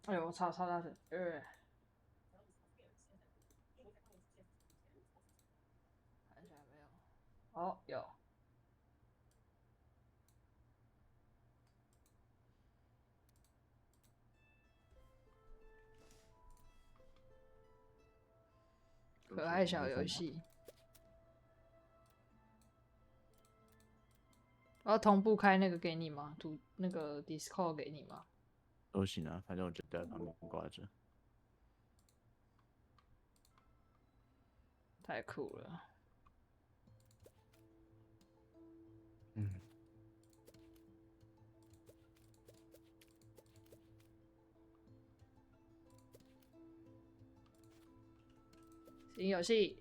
哎呦，我操，超大声！看一下有没有？哦，有。可爱小游戏。我要同步开那个给你吗？那个 Discord 给你吗？都行啊，反正我就在旁边挂着。太酷了。嗯。新游戏。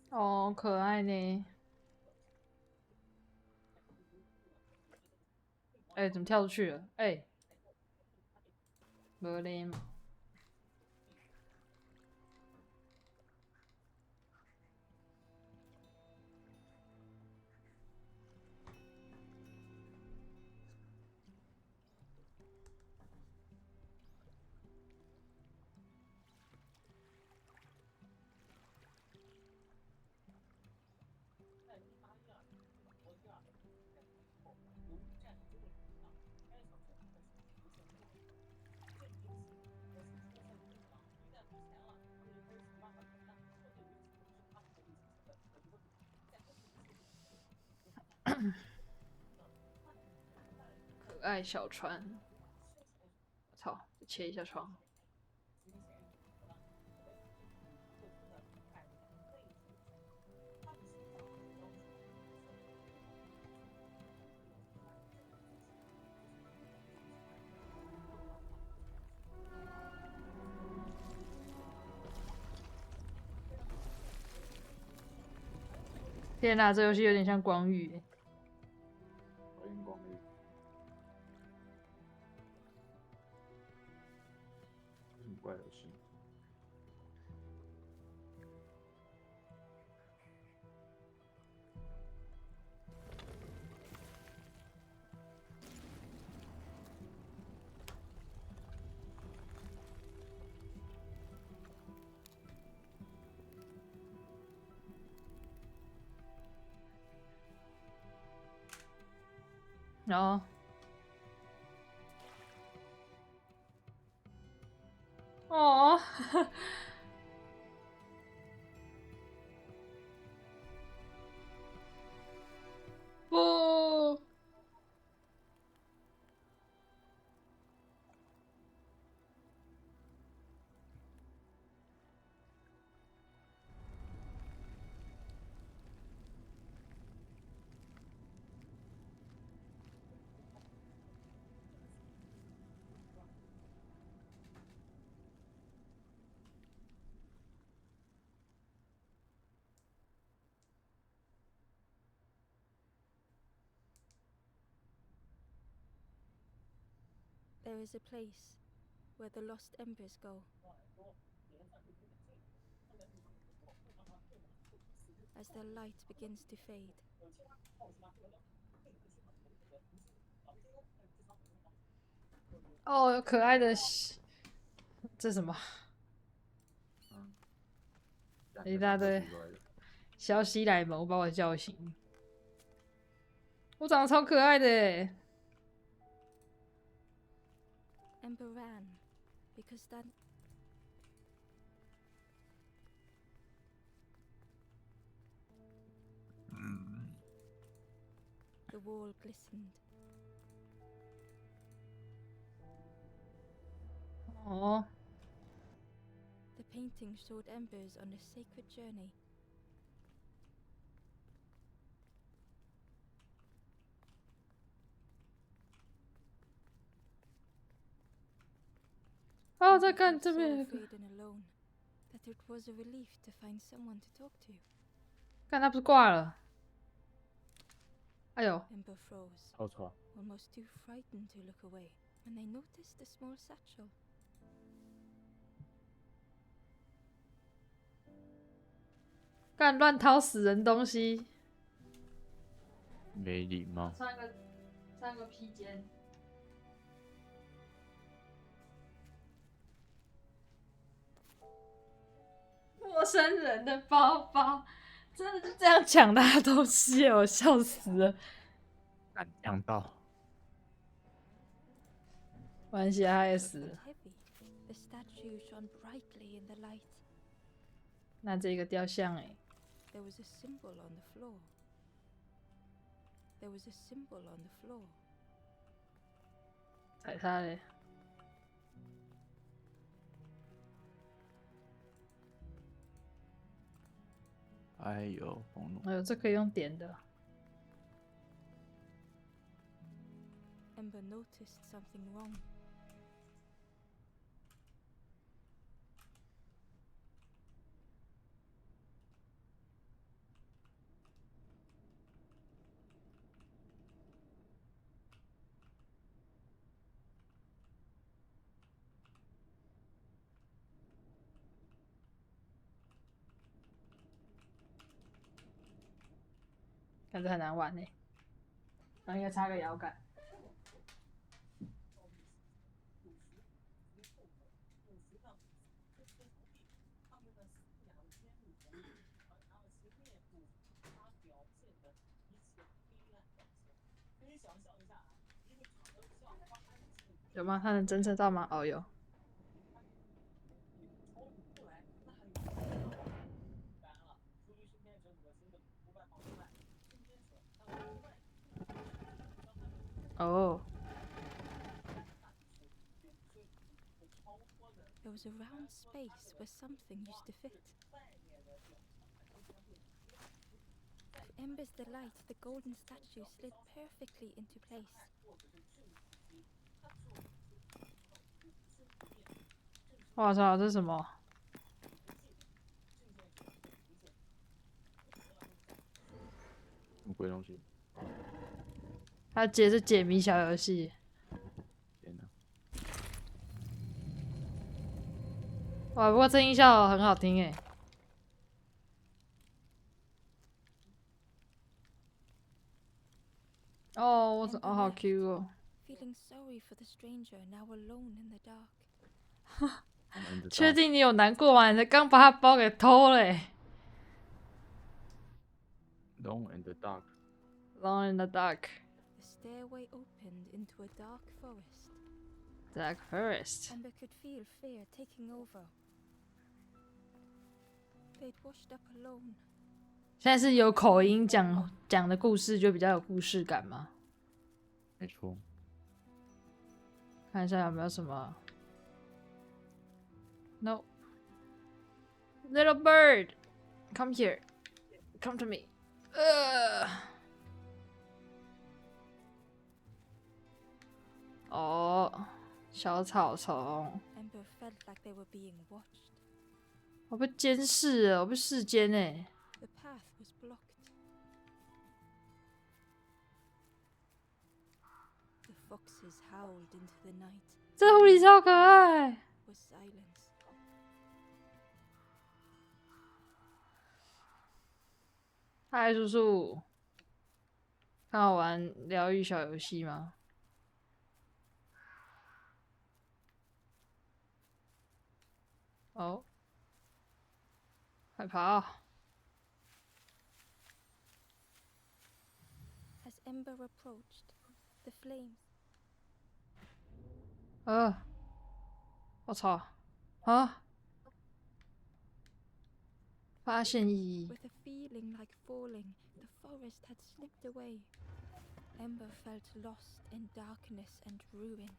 哦，可爱呢。哎，怎么跳出去了？哎，没嘞嘛。可爱小船。操，切一下窗。天哪，这游戏有点像光遇耶。讨厌光遇。什么怪游戏？然后，哦，不，There is a place where the lost embers go. As their light begins to fade. 哦，可爱的，这什么？一大堆小西来萌把我叫醒。我长得超可爱的耶。Ember ran because that the wall glistened. 哦， The painting showed embers on a sacred journey. 哦，在看 People 这边 so 有个 afraid and alone. it was a relief to find someone to talk to. 看他不是挂了？哎呦， Ember froze, 超错， almost too frightened to look away, when they noticed a small satchel. 干乱掏死人东西。没礼貌。穿个披肩。陌生人的包包，真的是这样抢他的东西耶，我笑死了。敢抢到，关系他也死 But 了。 heavy, the statue shone brightly in the light. 那这个雕像哎， There was a symbol on the floor. There was a symbol on the floor. 踩他嘞。哎呦，红龙，哎呦，这可以用点的。 Ember noticed something wrong. 感觉很难玩呢。然后应该插个摇杆。有吗？他能侦测到吗？哦，有。哦， There was a round space where something used to fit. To Ember's delight, the golden statue slid perfectly into place. 我操，这是什么？什么鬼东西？他是解谜小游戏。天哪！哇，不过这音效很好听诶。哦，我好 Q 哦。 Feeling sorry for the stranger now alone in the dark. 确定你有难过吗？你才刚把他包给偷嘞。 Alone in the dark. Alone in the dark. The stairway opened into a dark forest. Dark forest. Ember could feel fear taking over. They'd washed up alone. 现在是有口音讲的故事，就比较有故事感嘛。没错。看一下有没有什么。No. Little bird, come here. Come to me. 哦，小草丛。 Ember felt like they were being watched. 我被监视了，我被视奸哎。 The path was blocked. The foxes howled into the night. 这狐狸超可爱。 Was silence. 嗨，叔叔，看我玩疗愈小游戏吗？哦，快跑！ As Ember approached, the flames 我操！啊！发现意义。 with a feeling like falling, the forest had slipped away. Ember felt lost in darkness and ruin.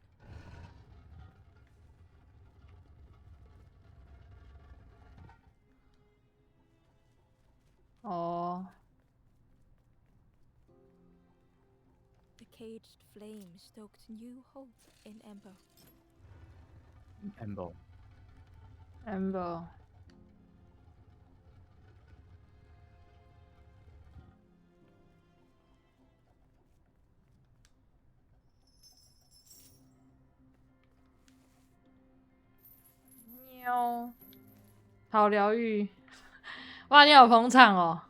哦， The caged flame stoked new hope in Ember. Amber. Amber，喵，好疗愈。哇，你好捧场哦。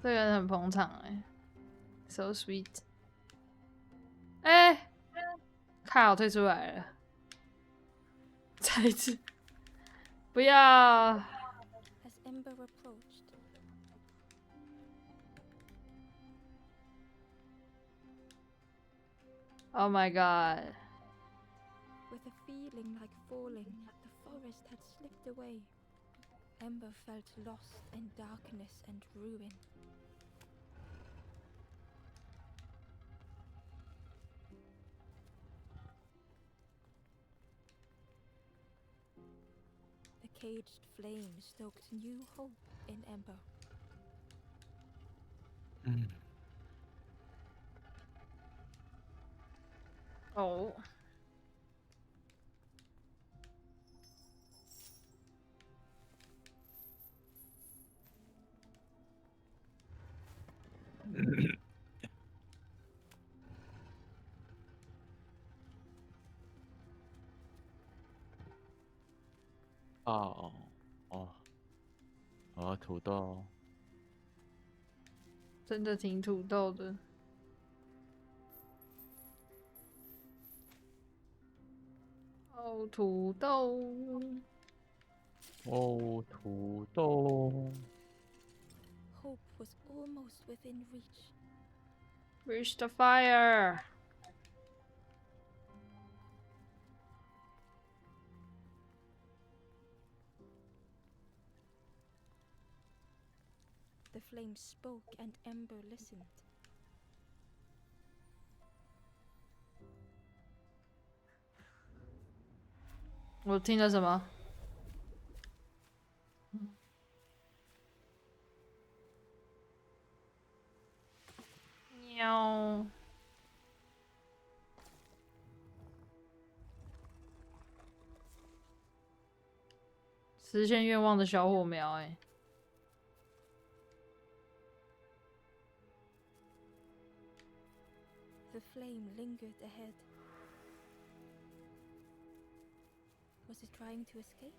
这个人很捧场，so sweet。靠，退出来了。再一次，不要。As Ember approached, Oh my god. with a feeling like falling, the forest had slipped away. Ember felt lost in darkness and ruin. The caged flame stoked new hope in Ember. 嗯，哦，哦哦，土豆，真的挺土豆的。哦，土豆。哦，土豆， Hope was almost within reach. Reach the fire. The flame spoke and Ember listened. 我听了什么？喵。实现愿望的小火苗，The flame lingered ahead. Was it trying to escape?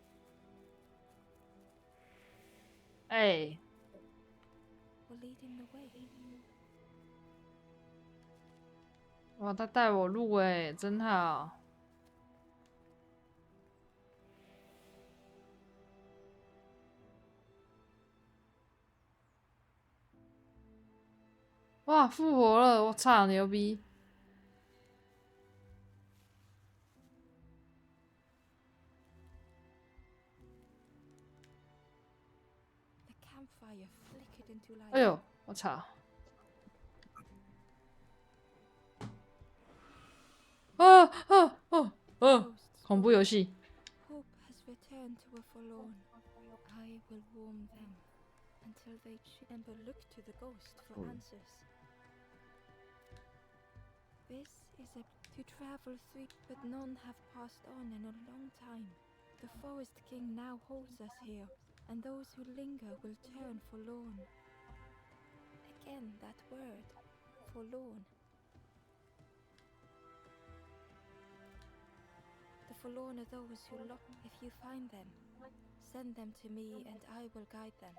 ，Or leading the way? 哇，他带我路真好。哇，复活了！我操，牛逼！ The campfire flickered into life. 哎呦，我操！恐怖游戏。Hope has returned to a forlorn. I will warm them until they Ember looked to the ghost for answers. This is to travel through, but none have passed on in a long time. The Forest King now holds us here, and those who linger will turn forlorn. Again, that word, forlorn. The forlorn are those who look. If you find them, send them to me, and I will guide them.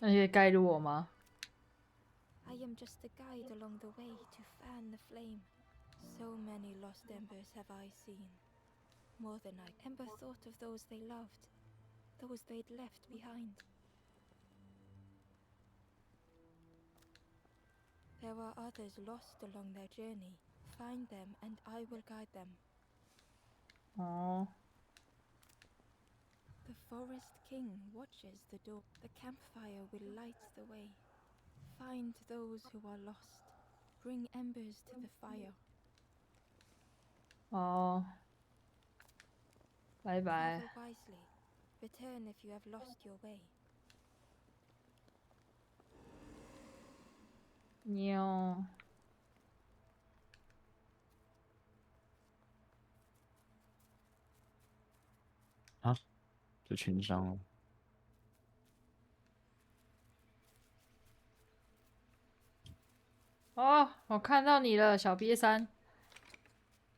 那你可以盖住我吗？ I am just a guide along the way to fan the flame. So many lost embers have I seen. More than I ever thought of those they loved, those they'd left behind. There are others lost along their journey. Find them and I will guide them. 哦， The Forest King watches the door. The campfire will light the way. Find those who are lost. Bring embers to the fire. 哦，拜拜。 Travel wisely. Return if you have lost your way. 喵。啊，这群伤了。哦，我看到你了，小瘪三。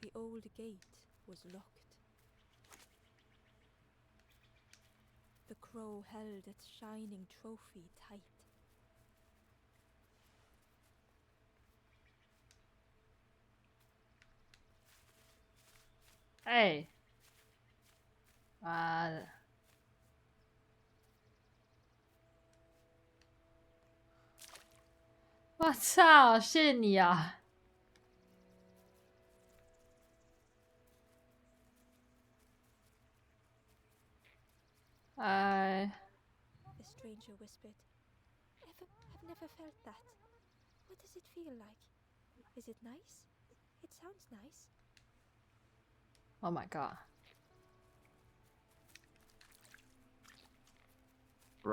The old gate was locked. The crow held its shining trophy tight.哎，妈的！我操！谢谢你啊！哎， The stranger whispered. I've never felt that. What does it feel like? Is it nice? It sounds nice. Oh my god！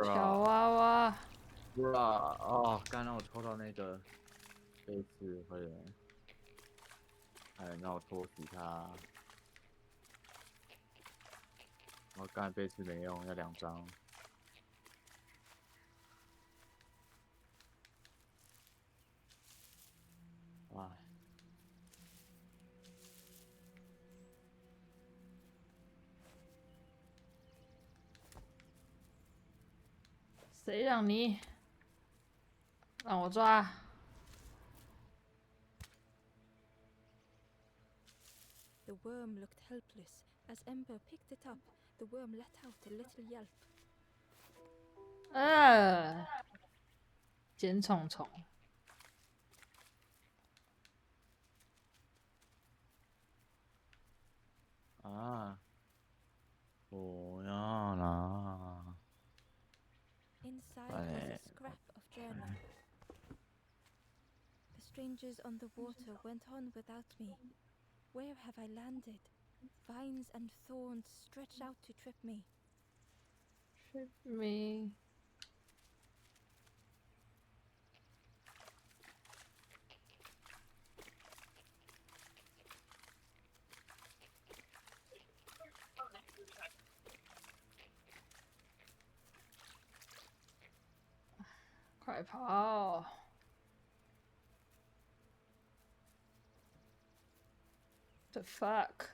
小娃娃，哦，刚让我抽到那个杯子会员，哎，让我拖死他。我刚才杯子没用，要2张。哎，谁让你让我抓？ The worm looked helpless. As Ember picked it up, the worm let out a little yelp. 捡虫虫。啊，不要啦！ Inside was a scrap of journal. The strangers on the water went on without me. Where have I landed? Vines and thorns stretch out to trip me. Trip me。快跑 ！The fuck！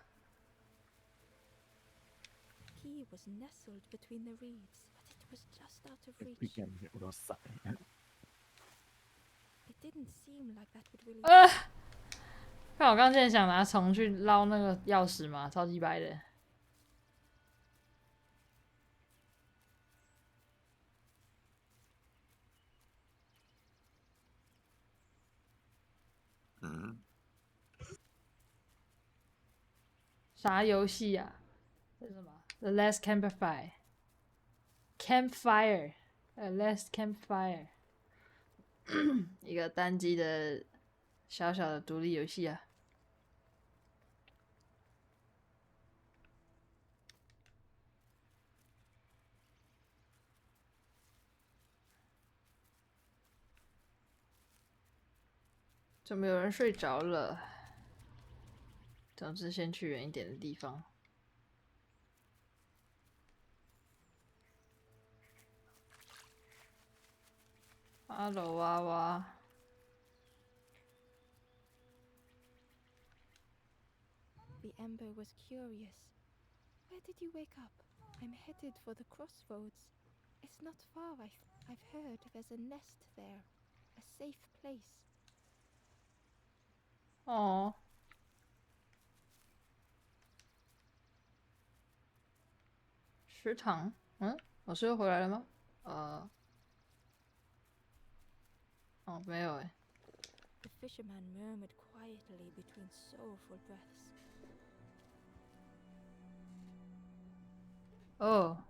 He was nestled between the reeds, but it was just out of 不 reach. 敢，我都傻。 It didn't seem like that would really. 看我刚才想拿虫去捞那个钥匙嘛，超级白的。啥游戏呀？这是什么 ？The Last Campfire。Campfire，The Last Campfire， 一个单机的小小的独立游戏啊。怎么有人睡着了？总之，先去远一点的地方。Hello， 娃娃。The Ember was curious. Where did you wake up? I'm headed for the crossroads. It's not far. I've heard there's a nest there, a safe place. 哦。食堂，老师又回来了吗？哦，没有哎。The fisherman murmured quietly between sorrowful breaths. 哦，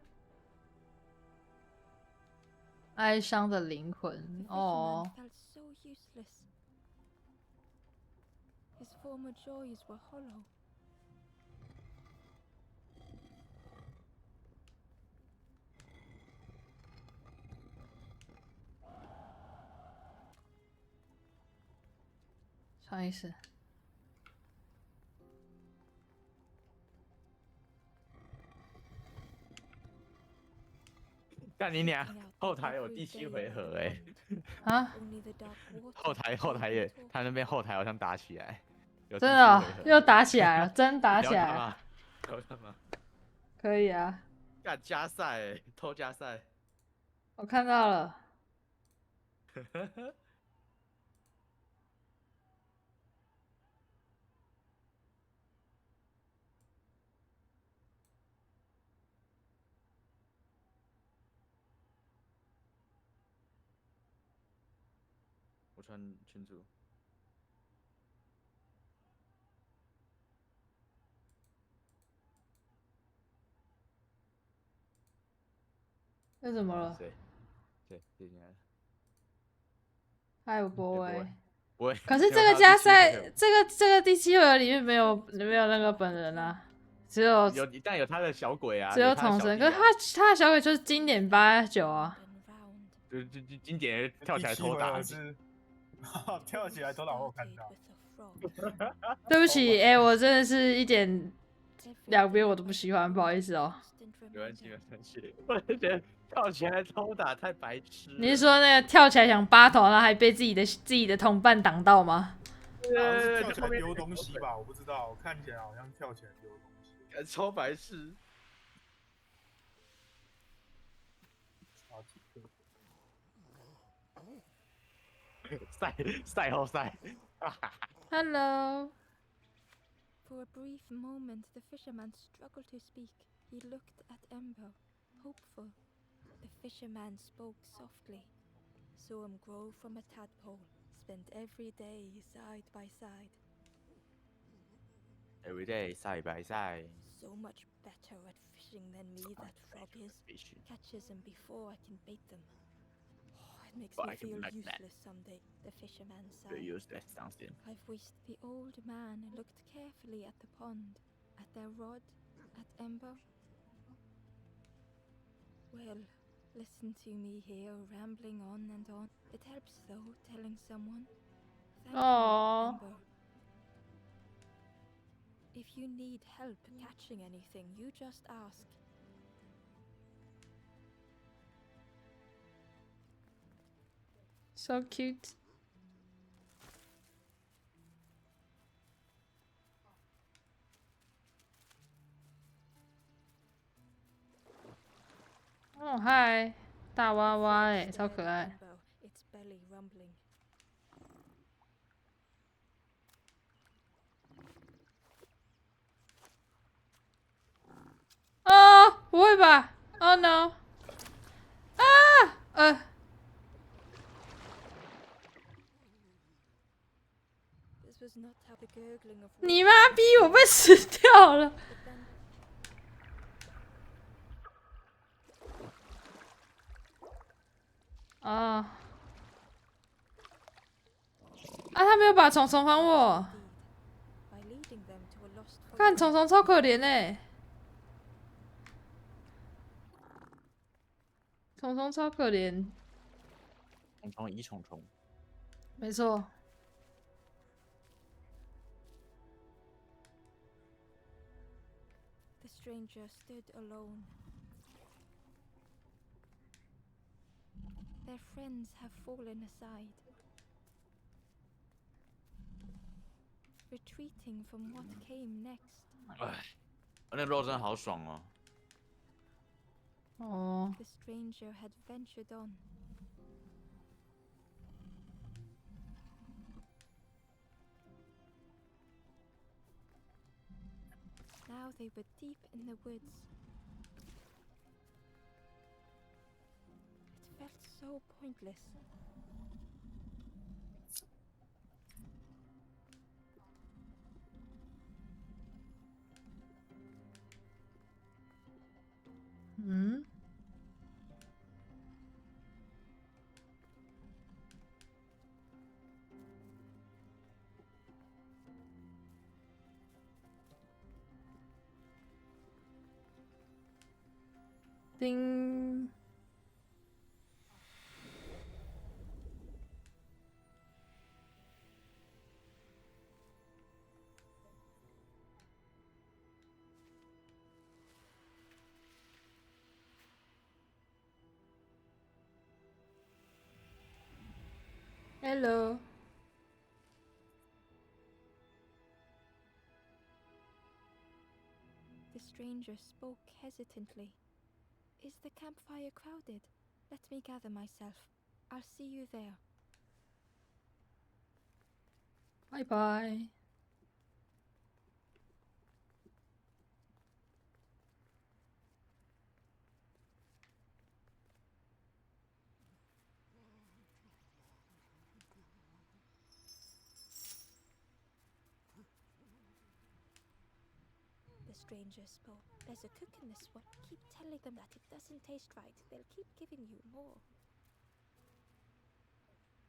哀伤的灵魂。 The 哦 fisherman felt so useless. His former joys were hollow. 啥意思？干你娘！后台有第7回合哎、啊？ Only the dark water 后台也，他那边后台好像打起来，有真的哦、继续回合又打起来了，真打起来了，你要干嘛？你要干嘛？可以啊，干加赛、欸，偷加赛。我看到了。我传群主。那怎么了？谁？对，接进来了。还有波威。不会。可是这个加赛，这个第7回合里面没有那个本人啊，只有但有他的小鬼啊，只有他的统神，小弟啊可是他的小鬼就是经典8-9啊。就是经典跳起来偷打。是跳起来偷打，我有看到。对不起，我真的是一点两边我都不喜欢，不好意思哦。没关系，没关系。我就觉得跳起来偷打太白痴了。你是说那个跳起来想扒头，然后还被自己的同伴挡到吗？好像是跳起来丢东西吧，我不知道，我看起来好像跳起来丢东西。超白痴。赛后赛。Hello. For a brief moment, the fisherman struggled to speak. He looked at Ember, hopeful. The fisherman spoke softly. Saw him grow from a tadpole. Spent every day side by side. Every day side by side. So much better at fishing than me, that frog is. Catches them before I can bait them. Oh, it makes me feel useless someday, the fisherman sighed. Useless something. I've wished the old man looked carefully at the pond, at their rod, at Ember. Well, listen to me here, rambling on and on. It helps, though, telling someone. Thank Aww. you, Ember. If you need help catching anything, you just ask. So cute. Oh, hi. 大娃娃哎，超可爱。 Ember, its belly rumbling. 哦，不会吧 ？Oh no！ 啊，This was not how the gurgling of 你妈逼我被死掉了！ But then 啊！他没有把虫虫还我。 by leading them to a lost 看虫虫超可怜哎，虫虫超可怜。虫虫。没错。 The stranger stood alone. Their friends have fallen aside, retreating from what came next. 哎，那肉真的好爽哦。哦， The stranger had ventured on. Now they were deep in the woods. It felt so pointless. Mm. 嗯。叮。Hello。stranger spoke hesitantly. Is the campfire crowded? Let me gather myself. I'll see you there. 拜拜。The stranger spoke. There's a cook in this one. Keep telling them that it doesn't taste right. They'll keep giving you more.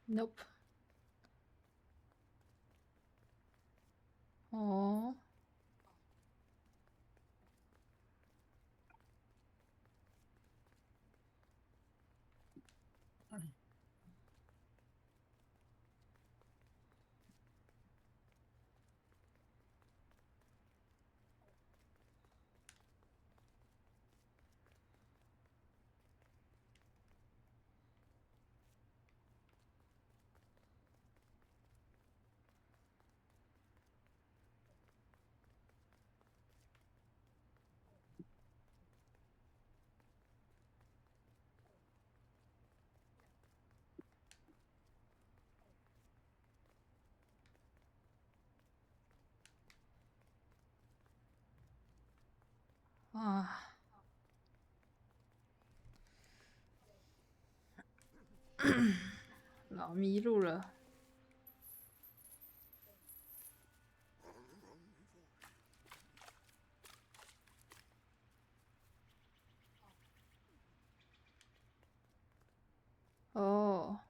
Nope。哦。啊。老迷路了。哦。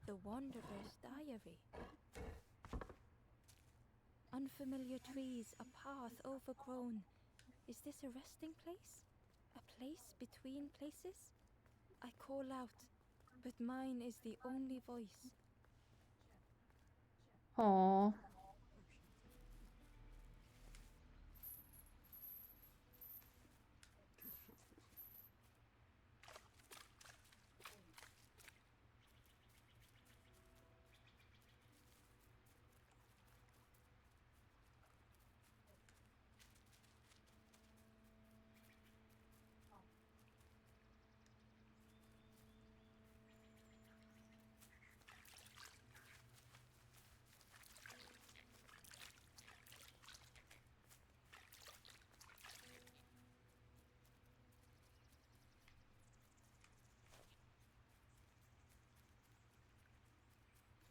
The Wanderer's Diary. Unfamiliar trees, a path overgrown. Is this a resting place? A place between places? I call out, but mine is the only voice. 哦。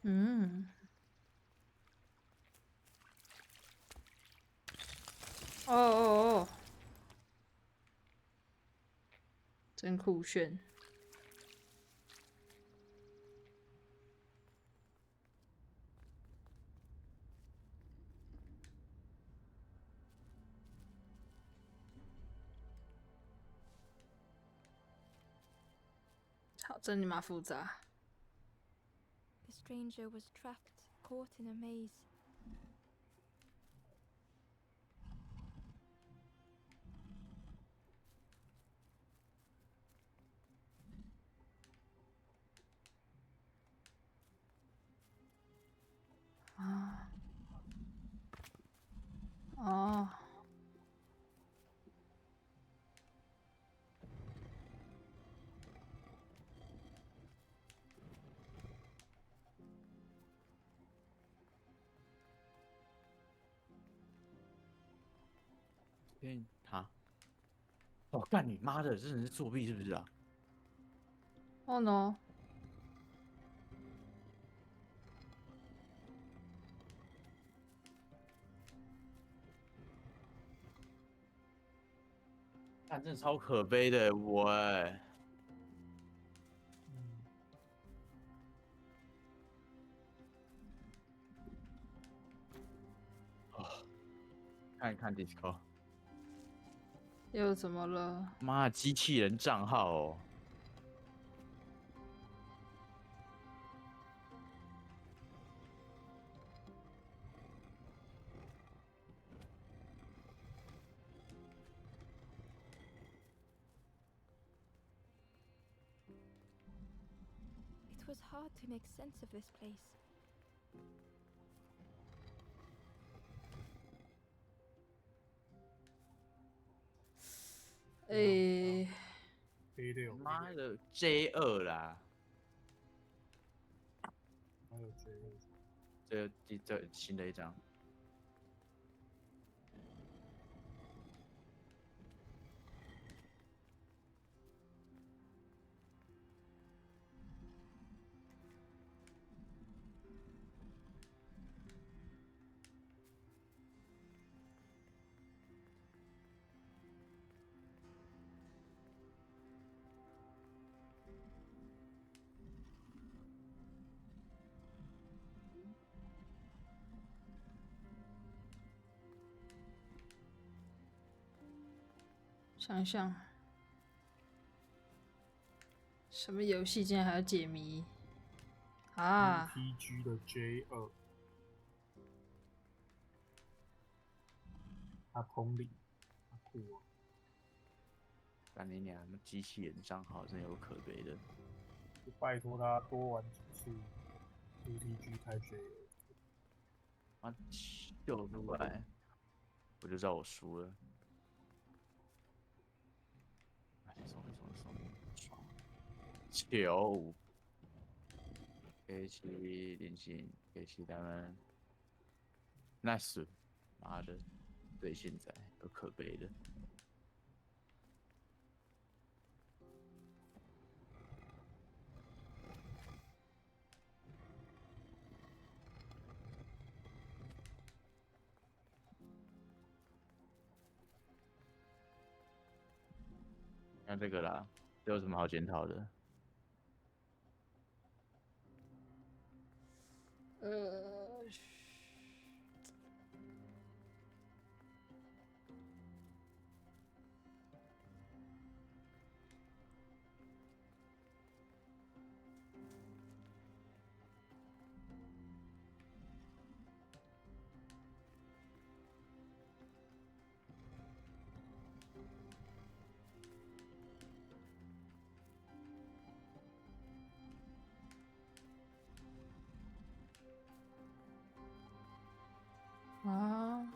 嗯。哦哦哦。真酷炫。操，真你妈复杂。The stranger was trapped, caught in a maze. Ah. Oh.他，我干你妈的，这人是作弊是不是啊？ Oh no. 看真的超可悲的我哎、嗯，看一看 Discord，又怎么了？妈的机器人账号哦。It was hard to make sense of this place. 诶、黑六，妈的 J2啦，还有 J 这新的一张。想想，什么游戏竟然还要解谜啊？ UTG 的 J2，他通灵，他酷哦。干你娘！那机器人账号真有可悲的。就拜托他多玩几次 UTG 开 J2。妈秀出来，我就知道我输了。哎，送爽！95，K7零星，K7他们 nice，妈的，对现在有可悲的。看这个啦，这有什么好检讨的？啊，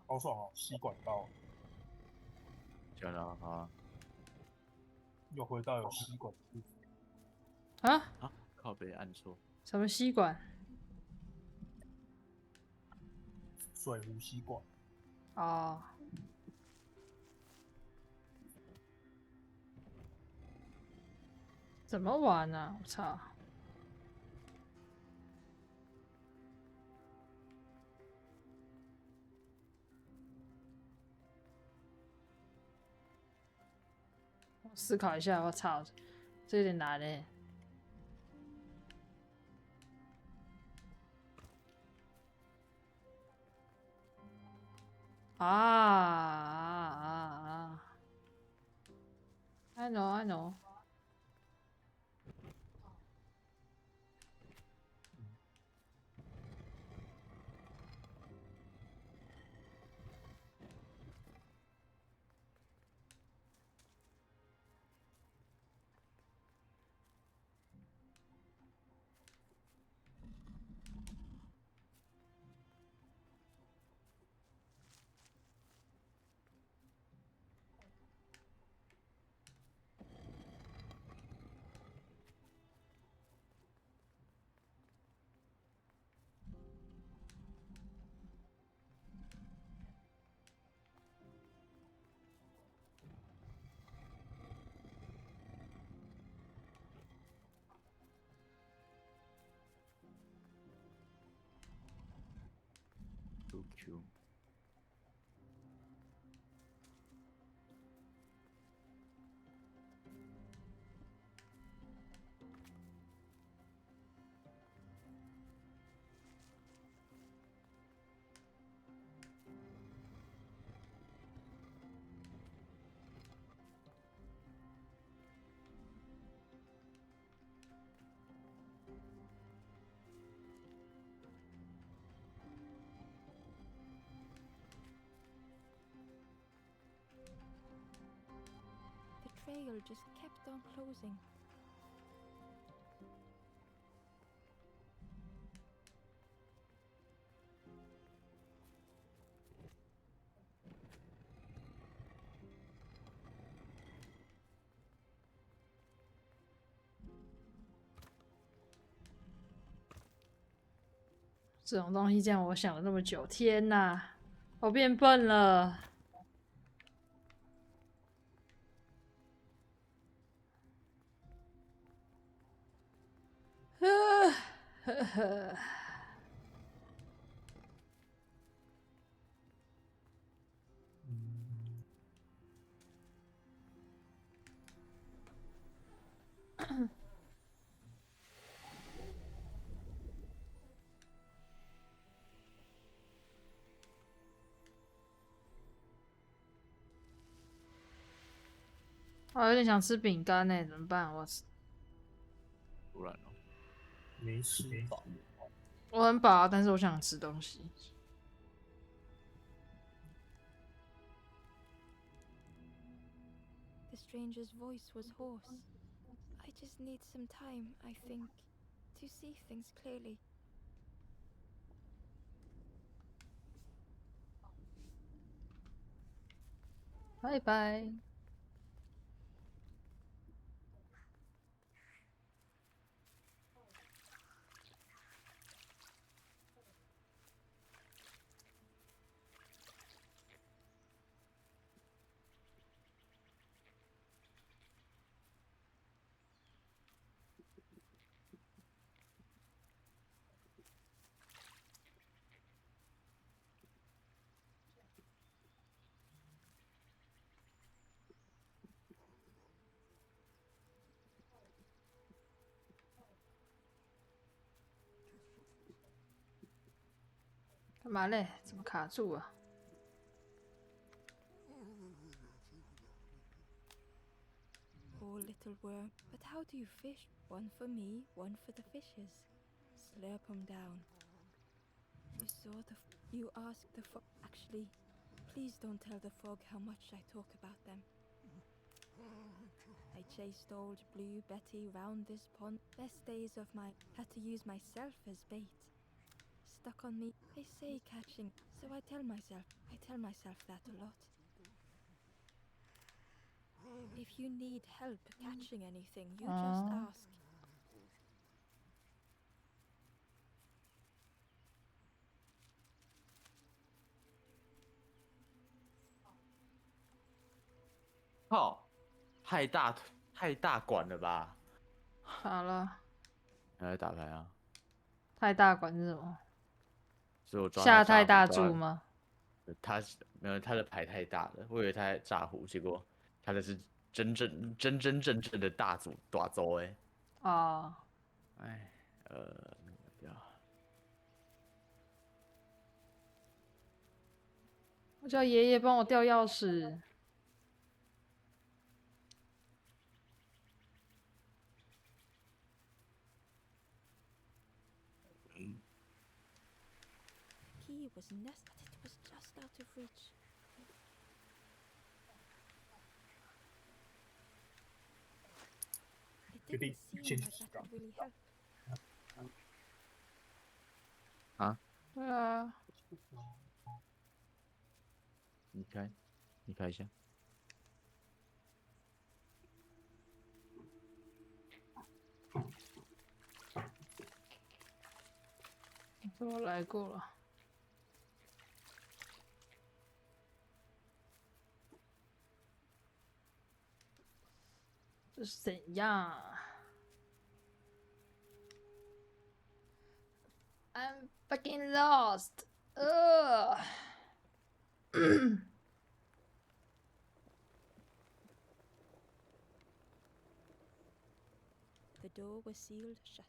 好爽哦，吸管道，讲了啊又回到有吸管的日子。啊？啊，靠背按错。什么吸管？水壶吸管，哦，怎么玩呢、啊？我操！我思考一下，我操，这有点难嘞。I know, I know。QQ。The trail just kept on closing.这种东西这样我想了那么久，天哪，我变笨了。呵呵。我有点想吃饼干呢，怎么办？突然哦，没吃饱。我很饱，但是我想吃东西。The stranger's voice was hoarse. I just need some time, I think, to see things clearly. 拜拜。干嘛嘞？怎么卡住啊？ Poor little worm. But how do you fish? One for me, one for the fishes. Slurp 'em down. You saw you asked the frog. Actually, please don't tell the frog how much I talk about them. I chased old Blue Betty round this pond. Best days of my had to use myself as bait. Stuck on me. They say catching, so I tell myself that a lot. If you need help catching anything, you just ask. 靠，太大管了吧？好了，来打牌啊！太大管是什么？所以我抓下太大他炸胡注吗？他没有他的牌太大了，我以为他在炸胡，结果他的是真正的大周哎。哦，哎，对啊，我叫爷爷帮我调钥匙。Key was nest, but it was just out of reach. It didn't seem like that would really help. 啊？对啊，你开一下。我来过了。这是怎样？I'm fucking lost. 呃， The door was sealed shut.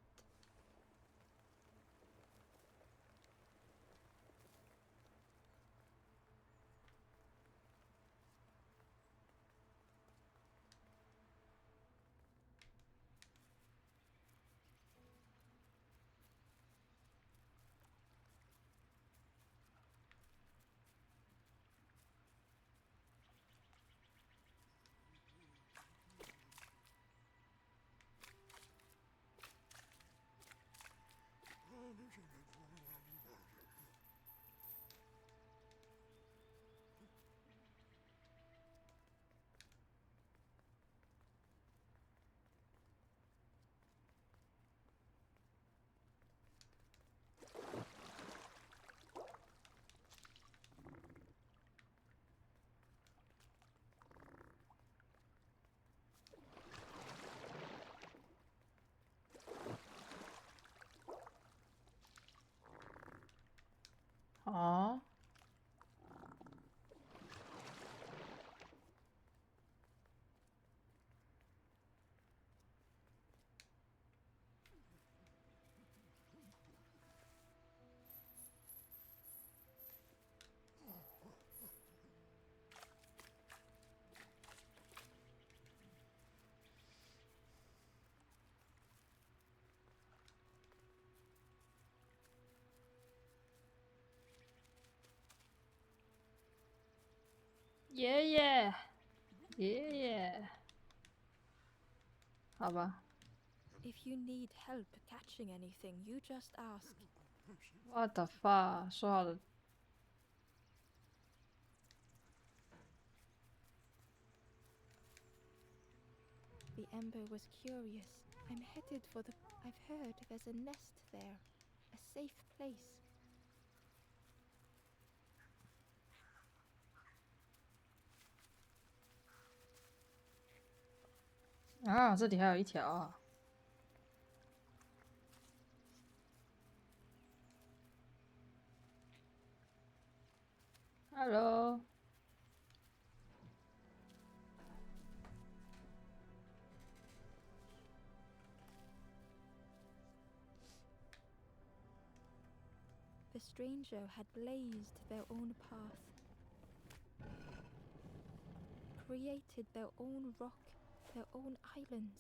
Oh. Yeah. 好吧。 If you need help catching anything, you just ask. What the fuck？ 说好的。 The Ember was curious. I'm headed for the. I've heard there's a nest there. A safe place. 啊，这里还有一条啊。Hello。 The stranger had blazed their own path, created their own rock, their own islands.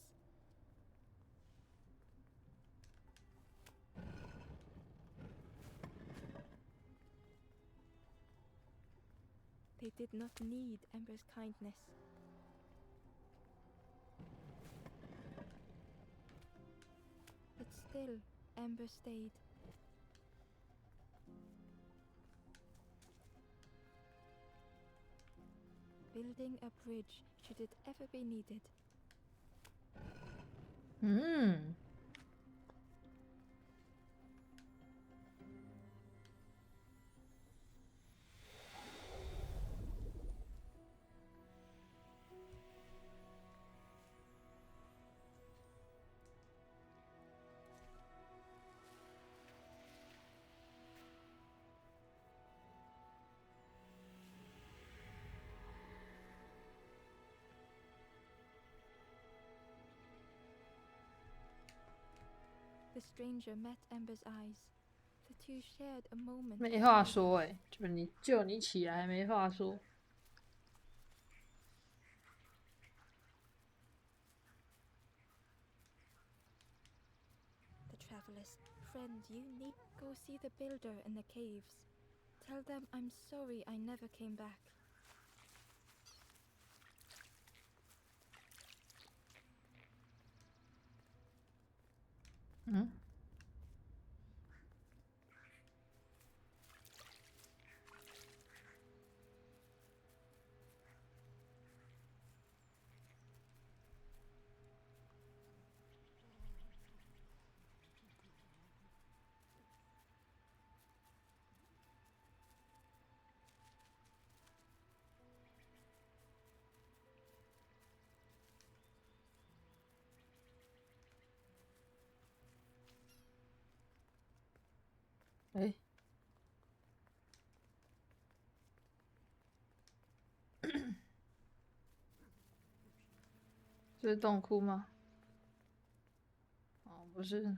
They did not need Ember's kindness. But still, Ember stayed. Building a bridge should it ever be needed. 嗯。 The stranger met Ember's eyes. The two shared a moment. 没话说哎，就你起来没话说。 The travelers, friend, you need go see the builder in the caves. Tell them I'm sorry I never came back. 嗯。 哎，这是洞窟吗？哦，不是。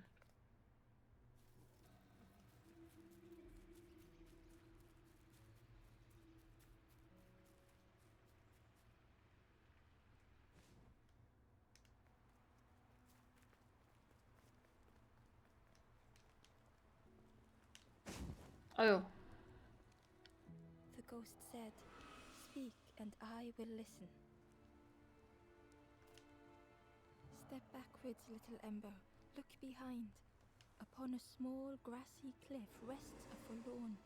哎呦， The ghost said, "Speak, and I will listen." Step backwards, little Ember. Look behind. Upon a small grassy cliff rests a forlorn.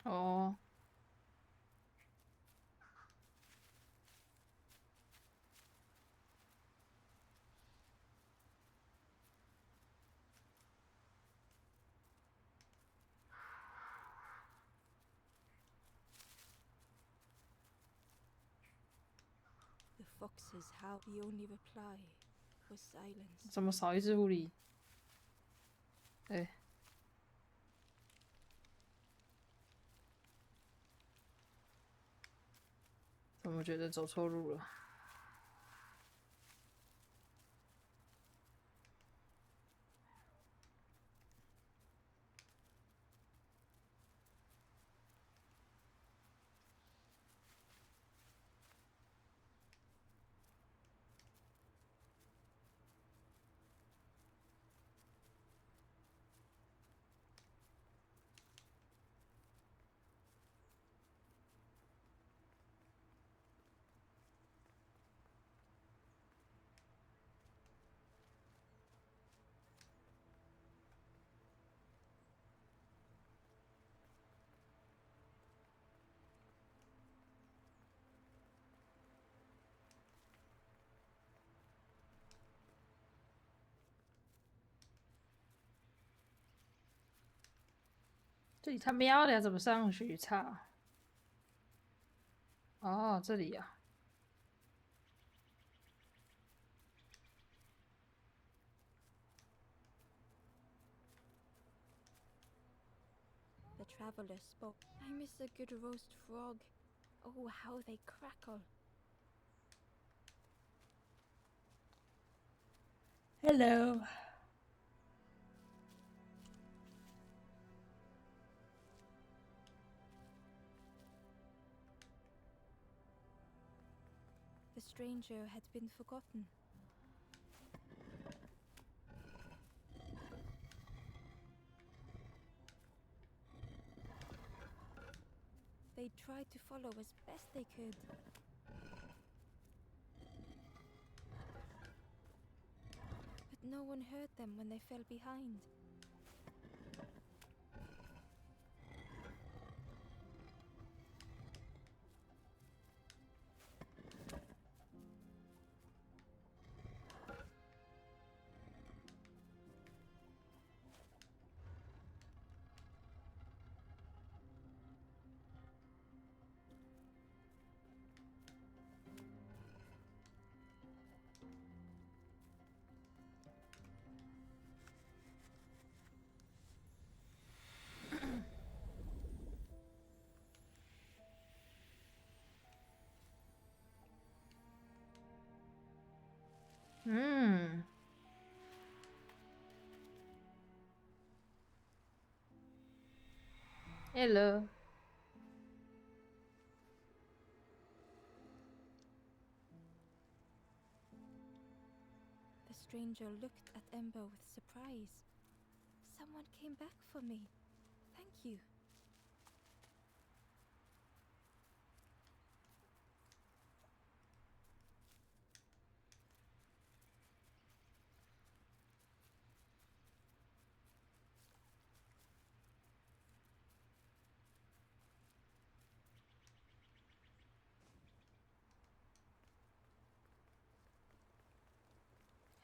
哦，The foxes howled. The only reply was silence. 怎么少一只狐狸？哎，怎么觉得走错路了？这里他喵的，怎么上去？操！哦，这里啊。The traveler spoke. I miss a good roast frog. Oh, how they crackle. Hello。The stranger had been forgotten. They tried to follow as best they could. But no one heard them when they fell behind. Hello。The stranger looked at Ember with surprise. Someone came back for me. Thank you.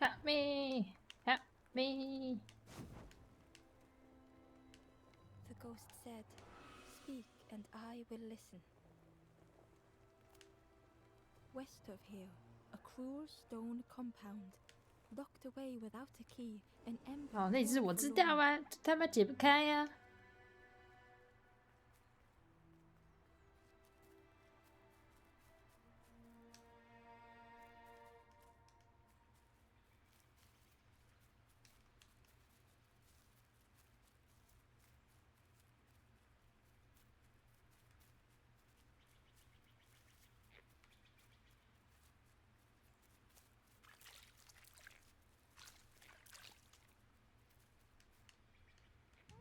Help me! Help me! The ghost said, "Speak and I will listen." West of here, a cruel stone compound, locked away without a key, an ember 哦，那只是 torn 我知道 forlorn. 啊，他妈解不开呀、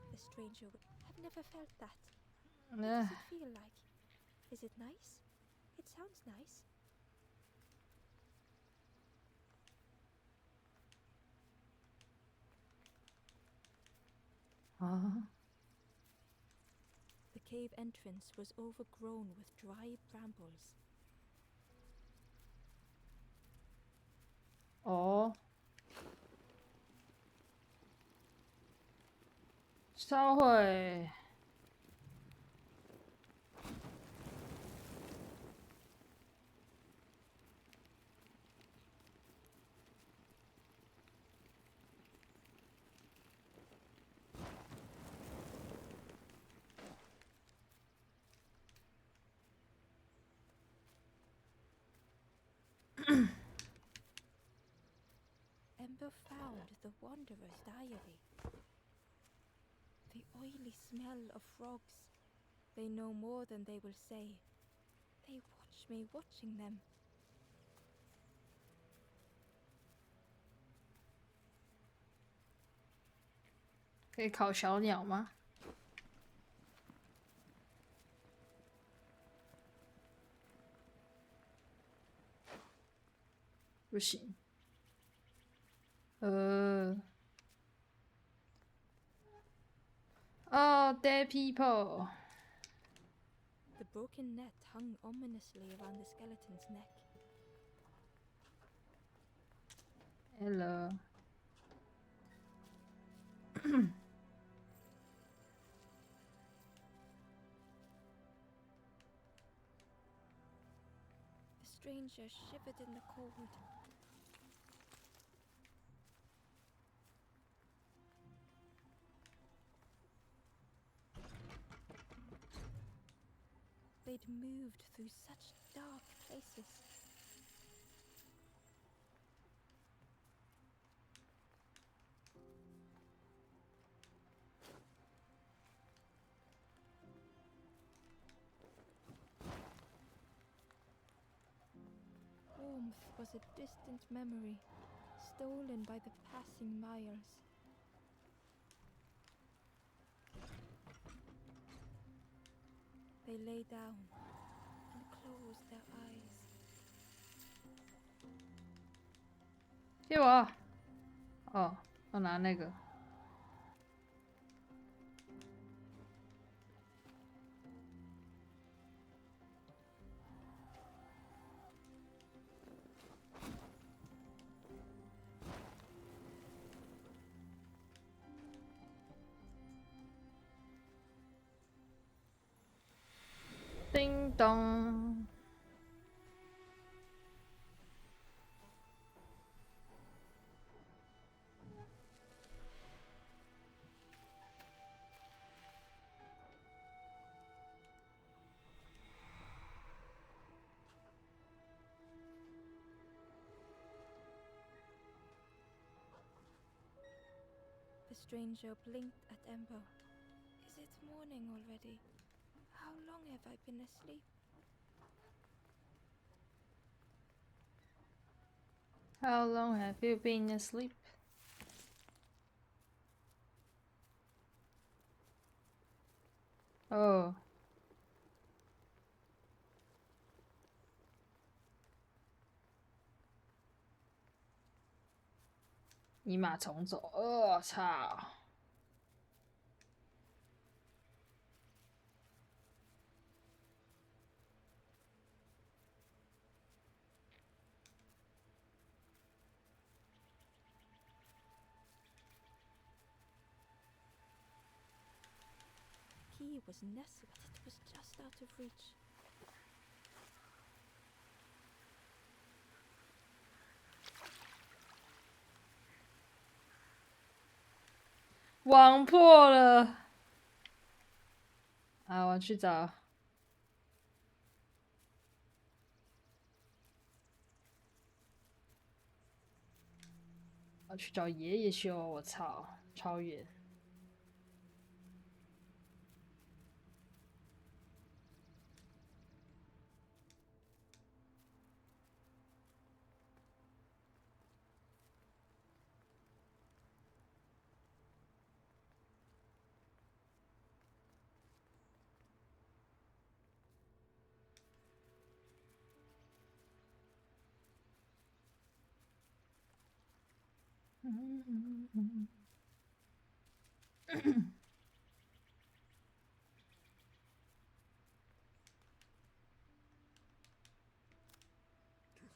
The stranger would have never felt that. What 嗯 does it feel like? Is it nice? It sounds nice. 啊， The cave entrance was overgrown with dry brambles. 哦，烧会。Ember found the Wanderer's diary. The oily smell of frogs. They know more than they will say. They watch me watching them. 可以烤小鸟吗？不行。Oh, dead people. The broken net hung ominously around the skeleton's neck. Hello. The stranger shivered in the cold. They'd moved through such dark places. Warmth was a distant memory, stolen by the passing miles. They lay down and closed their eyes. 给我。哦，我拿那个。叮咚。The stranger blinked at Ember. Is it morning already? How long have I been asleep? How long have you been asleep? Oh. 尼玛重走，操！ key was nestled, but it was just out of reach. 网破了。啊，我去找。我去找爷爷修，我操，超远。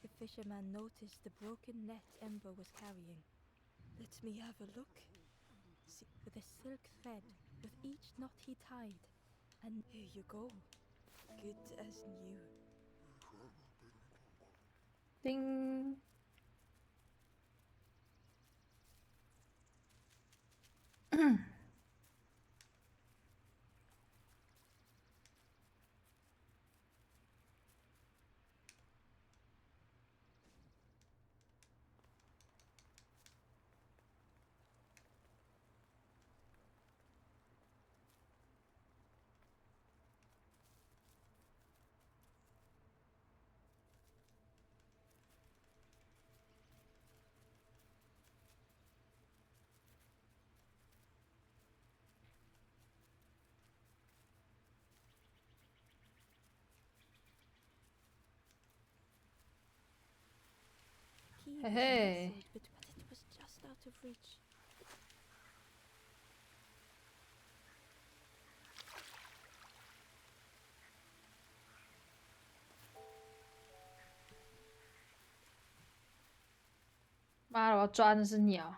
The fisherman noticed the broken net Ember was carrying. Let me have a look. See, with a silk thread, with each knot he tied. And here you go. Good as new. 叮。Key was Hey. nestled, but it was just out of reach. "妈的，我要抓的是鸟。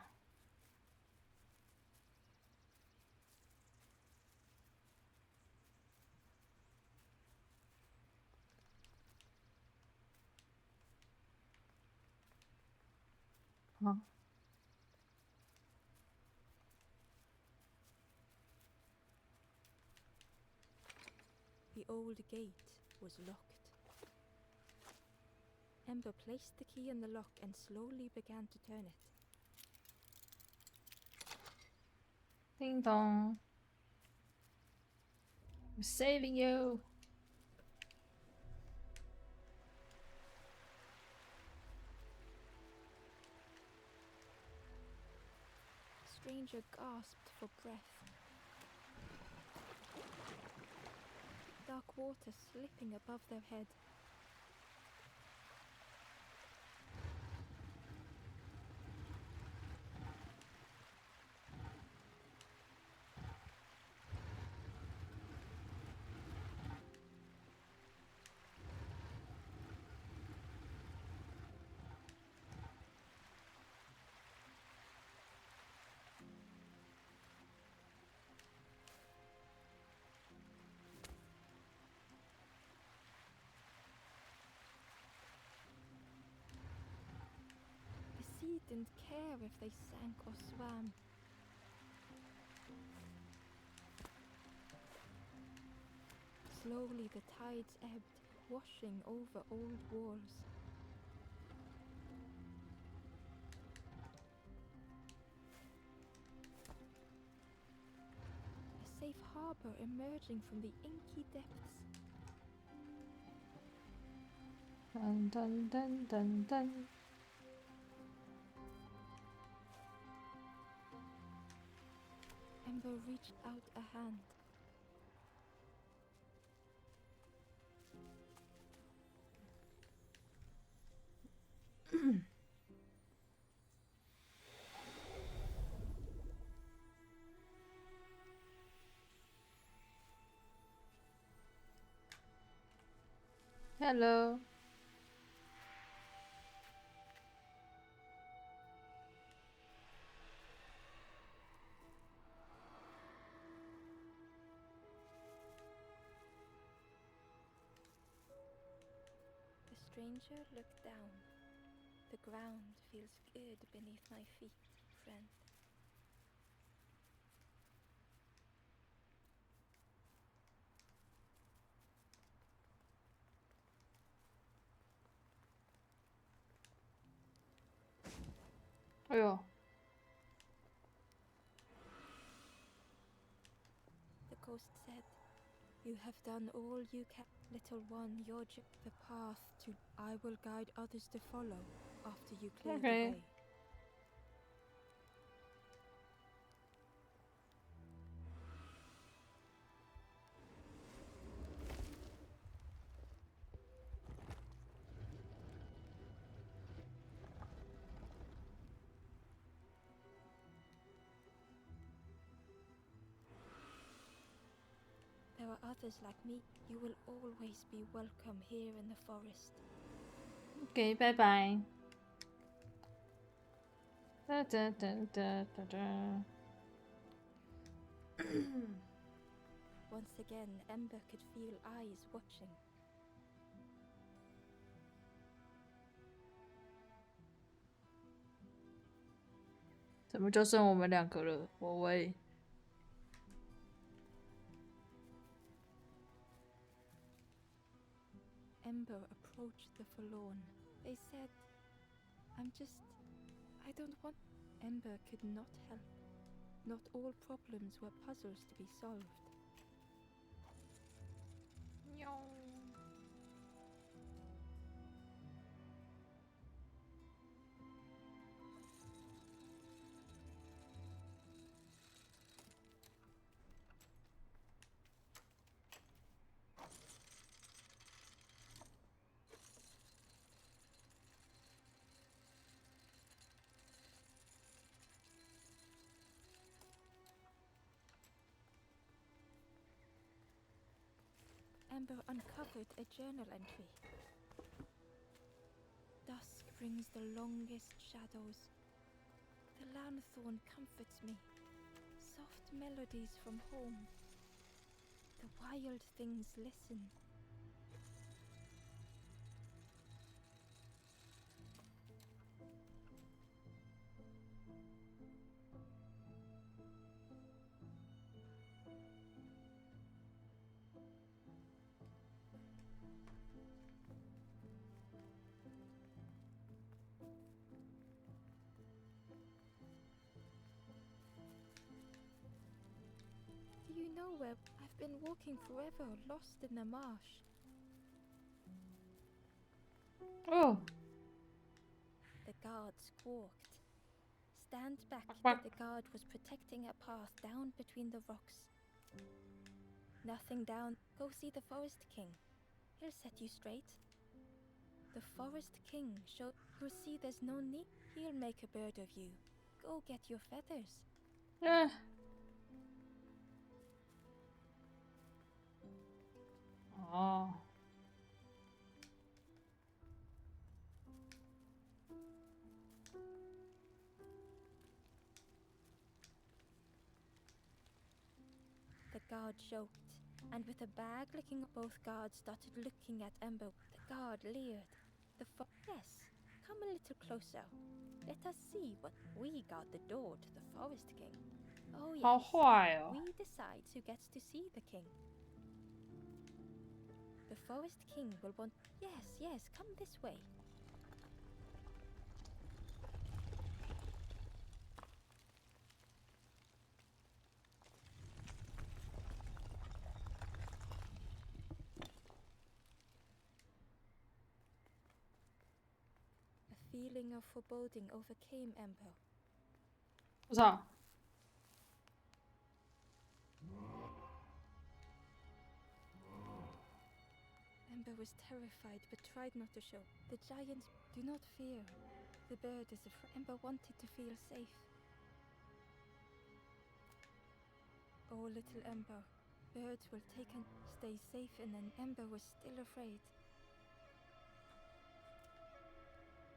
啊， The old gate was locked. Ember placed the key in the lock and slowly began to turn it. 叮咚。I'm saving you. The stranger gasped for breath. Dark water slipping above their head. The sea didn't care if they sank or swam. Slowly the tides ebbed, washing over old walls. A safe harbor emerging from the inky depths. 噔噔噔噔噔。Ember reached out a hand. Hello. stranger, look down. The ground feels good beneath my feet, friend.哎呦， The ghost said, "You have done all you can, little one. The path to I will guide others to follow after you clear the Okay. way." There are others like me. You will always be welcome here in the forest. OK，拜拜。哒哒哒哒哒哒。 Once again, Ember could feel eyes watching. 怎么就剩我们两个了？我喂。 Ember approached the forlorn. They said, I don't want. Ember could not help. Not all problems were puzzles to be solved. Ember uncovered a journal entry. Dusk brings the longest shadows. The lanthorn comforts me. Soft melodies from home. The wild things listen. Do you know where I've been walking forever, lost in the marsh? Oh. The guard squawked. Stand back. Quack. The guard was protecting a path down between the rocks. Nothing down. Go see the Forest King. He'll set you straight. The Forest King you'll see there's no need. He'll make a bird of you. Go get your feathers. Yeah. Oh. The guard joked, and with a bag licking, both guards started looking at Ember. The guard leered. Yes, come a little closer. Let us see what we guard the door to the Forest King. Oh 好 yes, 坏哦。 we decide who gets to see the king. The Forest King will want. Yes, come this way. A feeling of foreboding overcame Ember. 我操！ Ember was terrified but tried not to show. The giants do not fear. The bird is afraid. Ember wanted to feel safe. Oh, little Ember. Birds will stay safe, and then Ember was still afraid.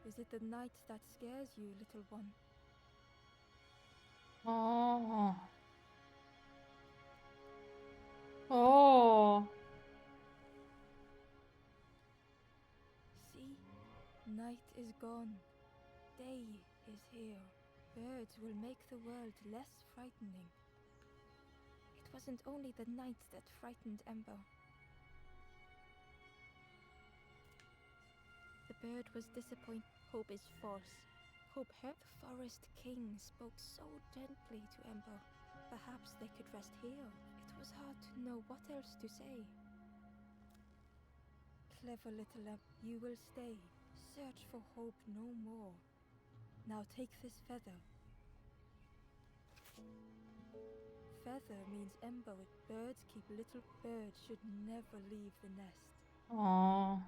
Is it the night that scares you, little one? 哦。哦。 See? Night is gone. Day is here. Birds will make the world less frightening. It wasn't only the night that frightened Ember. The bird was disappointed. Hope is false. Hope heard the Forest King spoke so gently to Ember. Perhaps they could rest here. It was hard to know what else to say. Clever little Ember, you will stay. Search for hope no more. Now take this feather. Feather means Ember. Birds keep little. Birds should never leave the nest. 哦，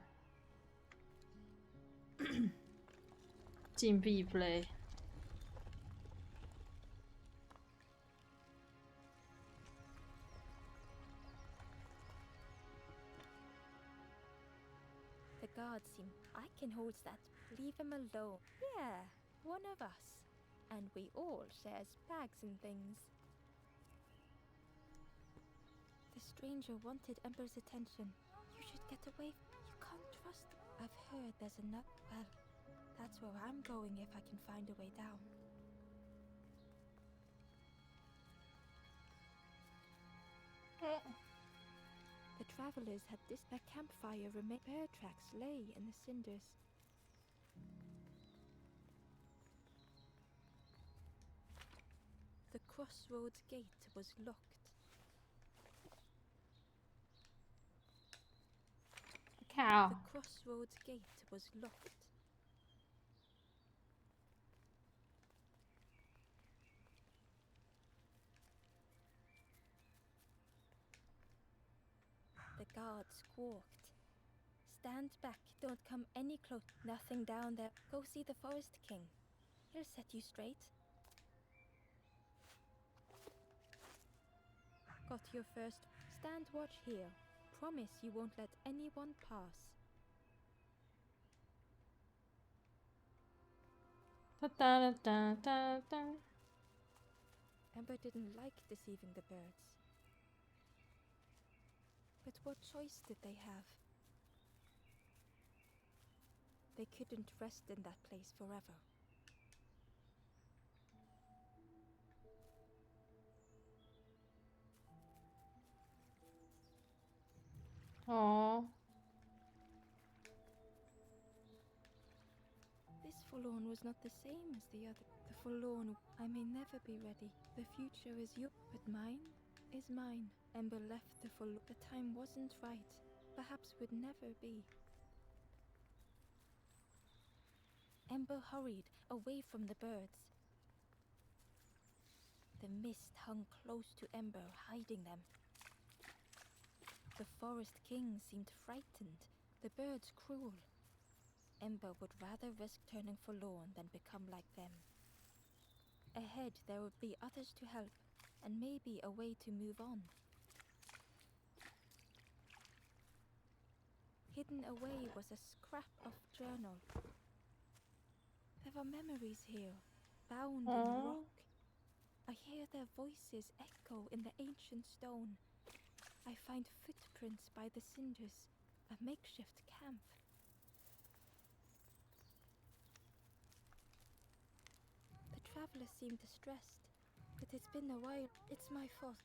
禁闭 play。 The guards seem. I can hold that. Leave him alone. Yeah, one of us. And we all shares bags and things. The stranger wanted Ember's attention. You should get away. You can't trust. I've heard there's enough. Well, that's where I'm going if I can find a way down. The travelers had this. A campfire remained. Bear tracks lay in the cinders. The crossroads gate was locked.靠 The！ crossroads gate was locked. The guard squawked. Stand back, don't come any close. Nothing down there. Go see the Forest King. He'll set you straight. Got your first. Stand watch here. Promise you won't let anyone pass. Da da da da da. Ember didn't like deceiving the birds. But what choice did they have? They couldn't rest in that place forever. Oh. This forlorn was not the same as the other. The forlorn, I may never be ready. The future is yours, but mine is mine. Ember left the forlorn. The time wasn't right. Perhaps would never be. Ember hurried away from the birds. The mist hung close to Ember, hiding them. The Forest King seemed frightened, the birds cruel. Ember would rather risk turning forlorn than become like them. Ahead there would be others to help, and maybe a way to move on. Hidden away was a scrap of journal. There are memories here, bound in the rock. I hear their voices echo in the ancient stone. I find footprints by the cinders, a makeshift camp. The traveler seemed distressed, but it's been a while. It's my fault.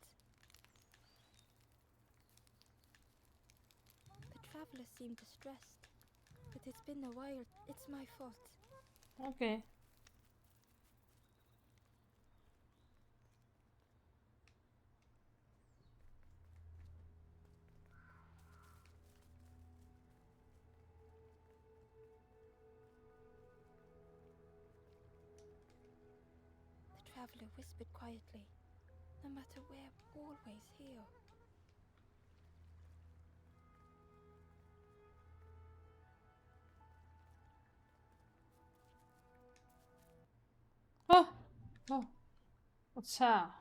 The traveler seemed distressed, but it's been a while. It's my fault. Okay. The traveler whispered quietly. No matter where, always here. Oh! Oh! 我操！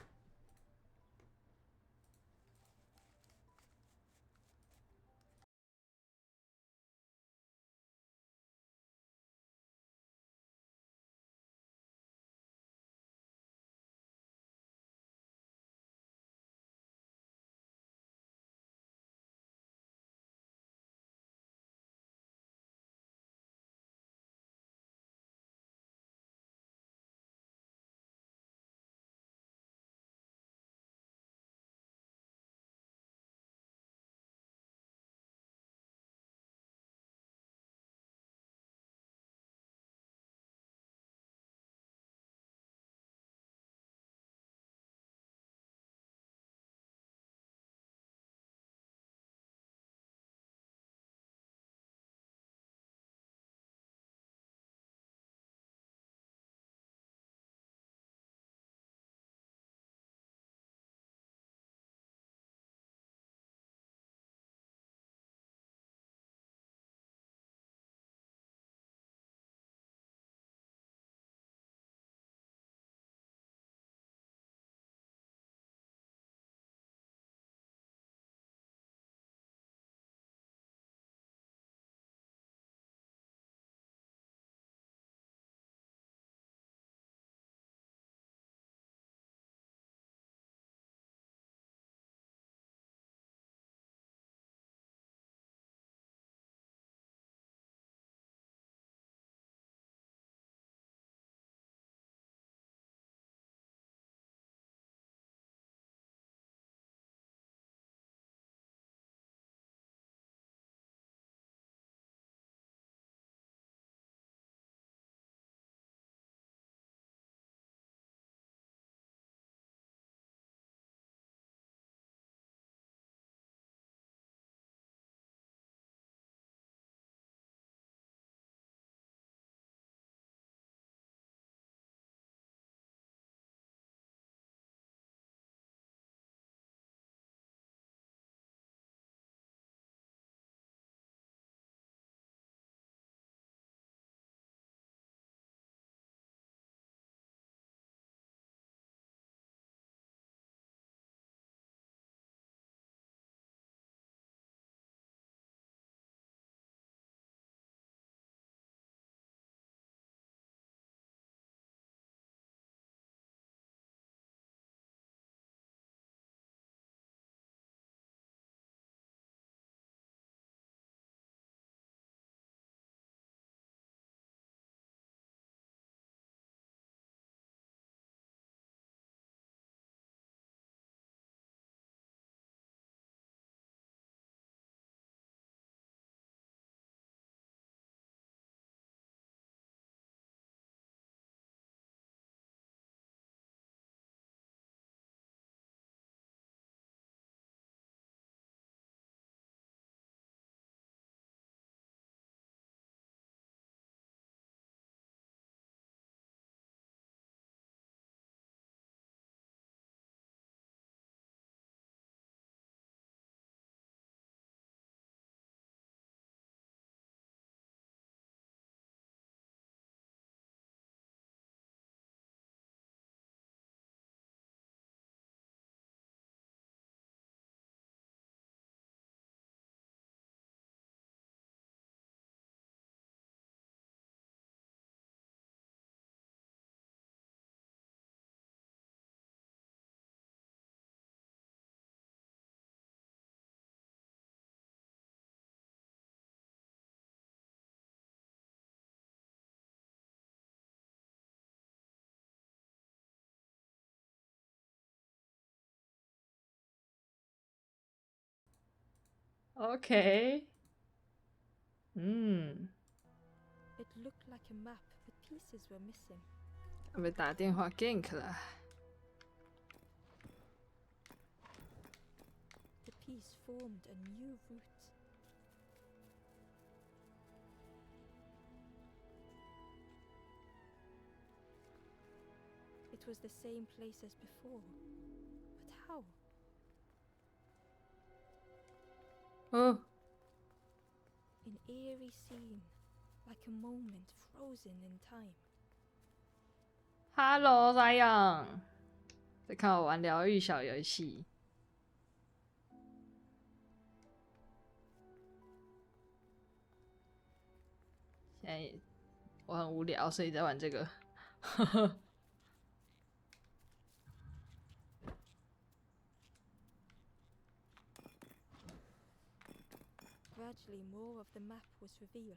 OK， 嗯， It looked like a map, but pieces were missing. 被打电话 gank 了。 The piece formed a new route. It was the same place as before. But how? 哦， An eerie scene, like a moment frozen in time. Hello， Zion， 在看我玩疗愈小游戏。现在我很无聊，所以在玩这个。Gradually, more of the map was revealed.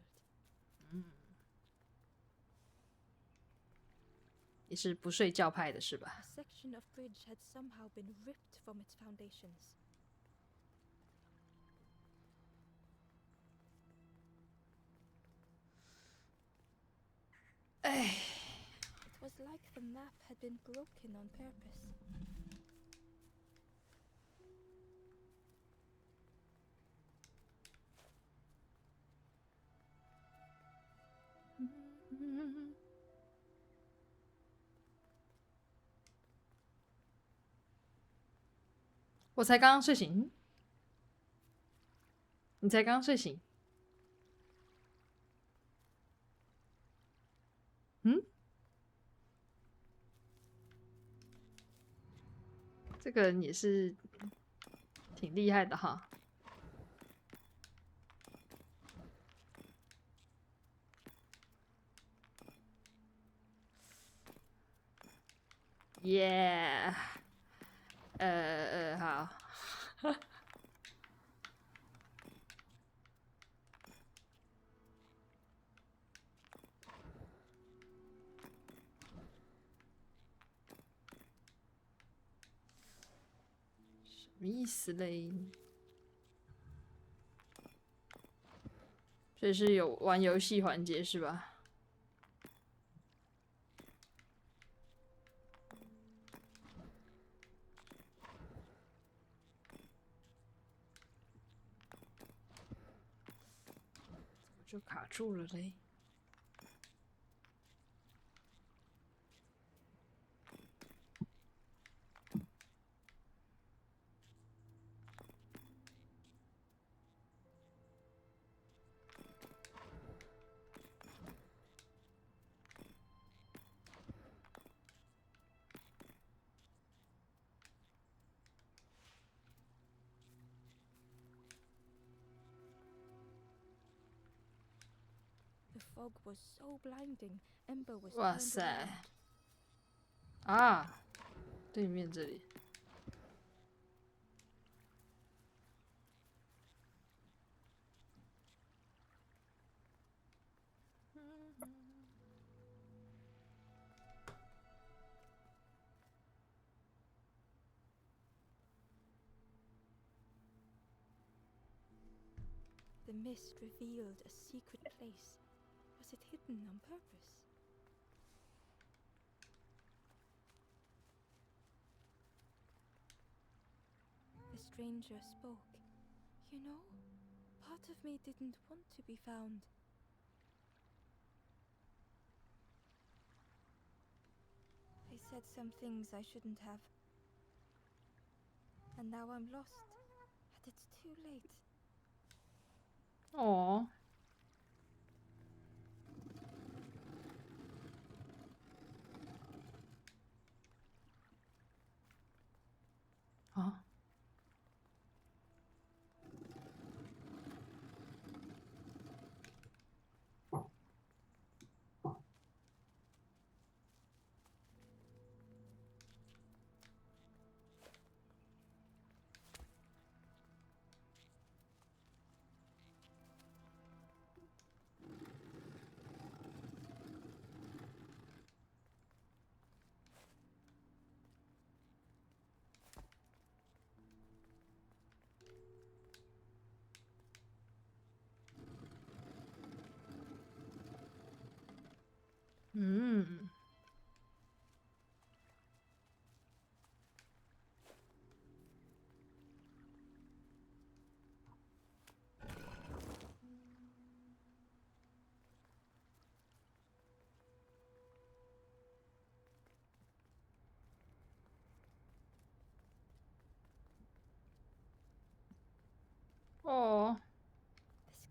你是不睡觉派的是 A 吧？ section of bridge had somehow been ripped from its foundations. 哎， It was like the map had been broken on purpose. Mm-hmm. 我才刚刚睡醒，你才刚刚睡醒，嗯？这个人也是挺厉害的哈。耶，好。什么意思嘞？所以是有玩游戏环节是吧？怎么就卡住了嘞？ The fog was so blinding, Ember was 哇 turned 塞！ around. 啊，对面这里。The mist revealed a secret place. Was it hidden on purpose? The stranger spoke. You know, part of me didn't want to be found. I said some things I shouldn't have. And now I'm lost. And it's too late. 哦。啊。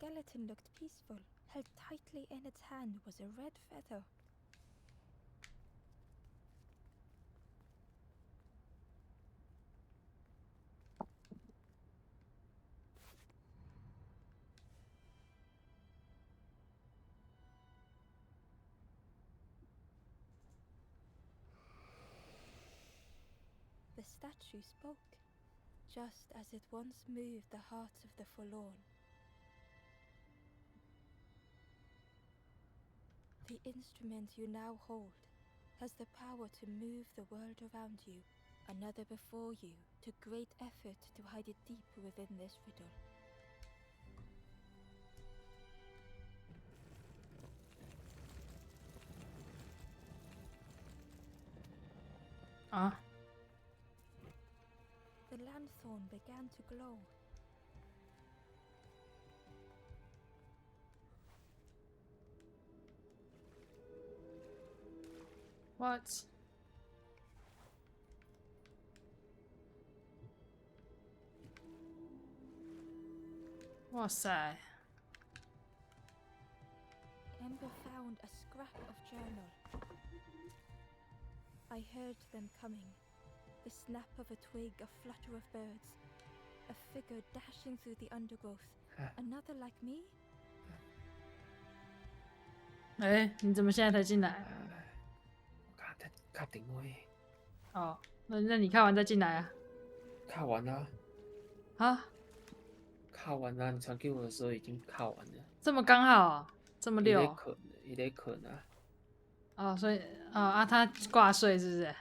skeleton looked peaceful. Held tightly in its hand was a red feather. The statue spoke, just as it once moved the hearts of the forlorn. The instrument you now hold has the power to move the world around you. Another before you took great effort to hide it deep within this riddle.啊， The lanthorn began to glow. What？ 哇塞！ Ember found a scrap of journal. I heard them coming. The snap of a twig, a flutter of birds. A figure dashing through the undergrowth. Another like me? 哎，你怎么现在才进来？卡定位，哦，那你看完再进来啊？卡完啦，啊，卡完啦！你传给我的时候已经卡完了，这么刚好啊，这么溜也得可能啊。哦，所以他挂睡是不是？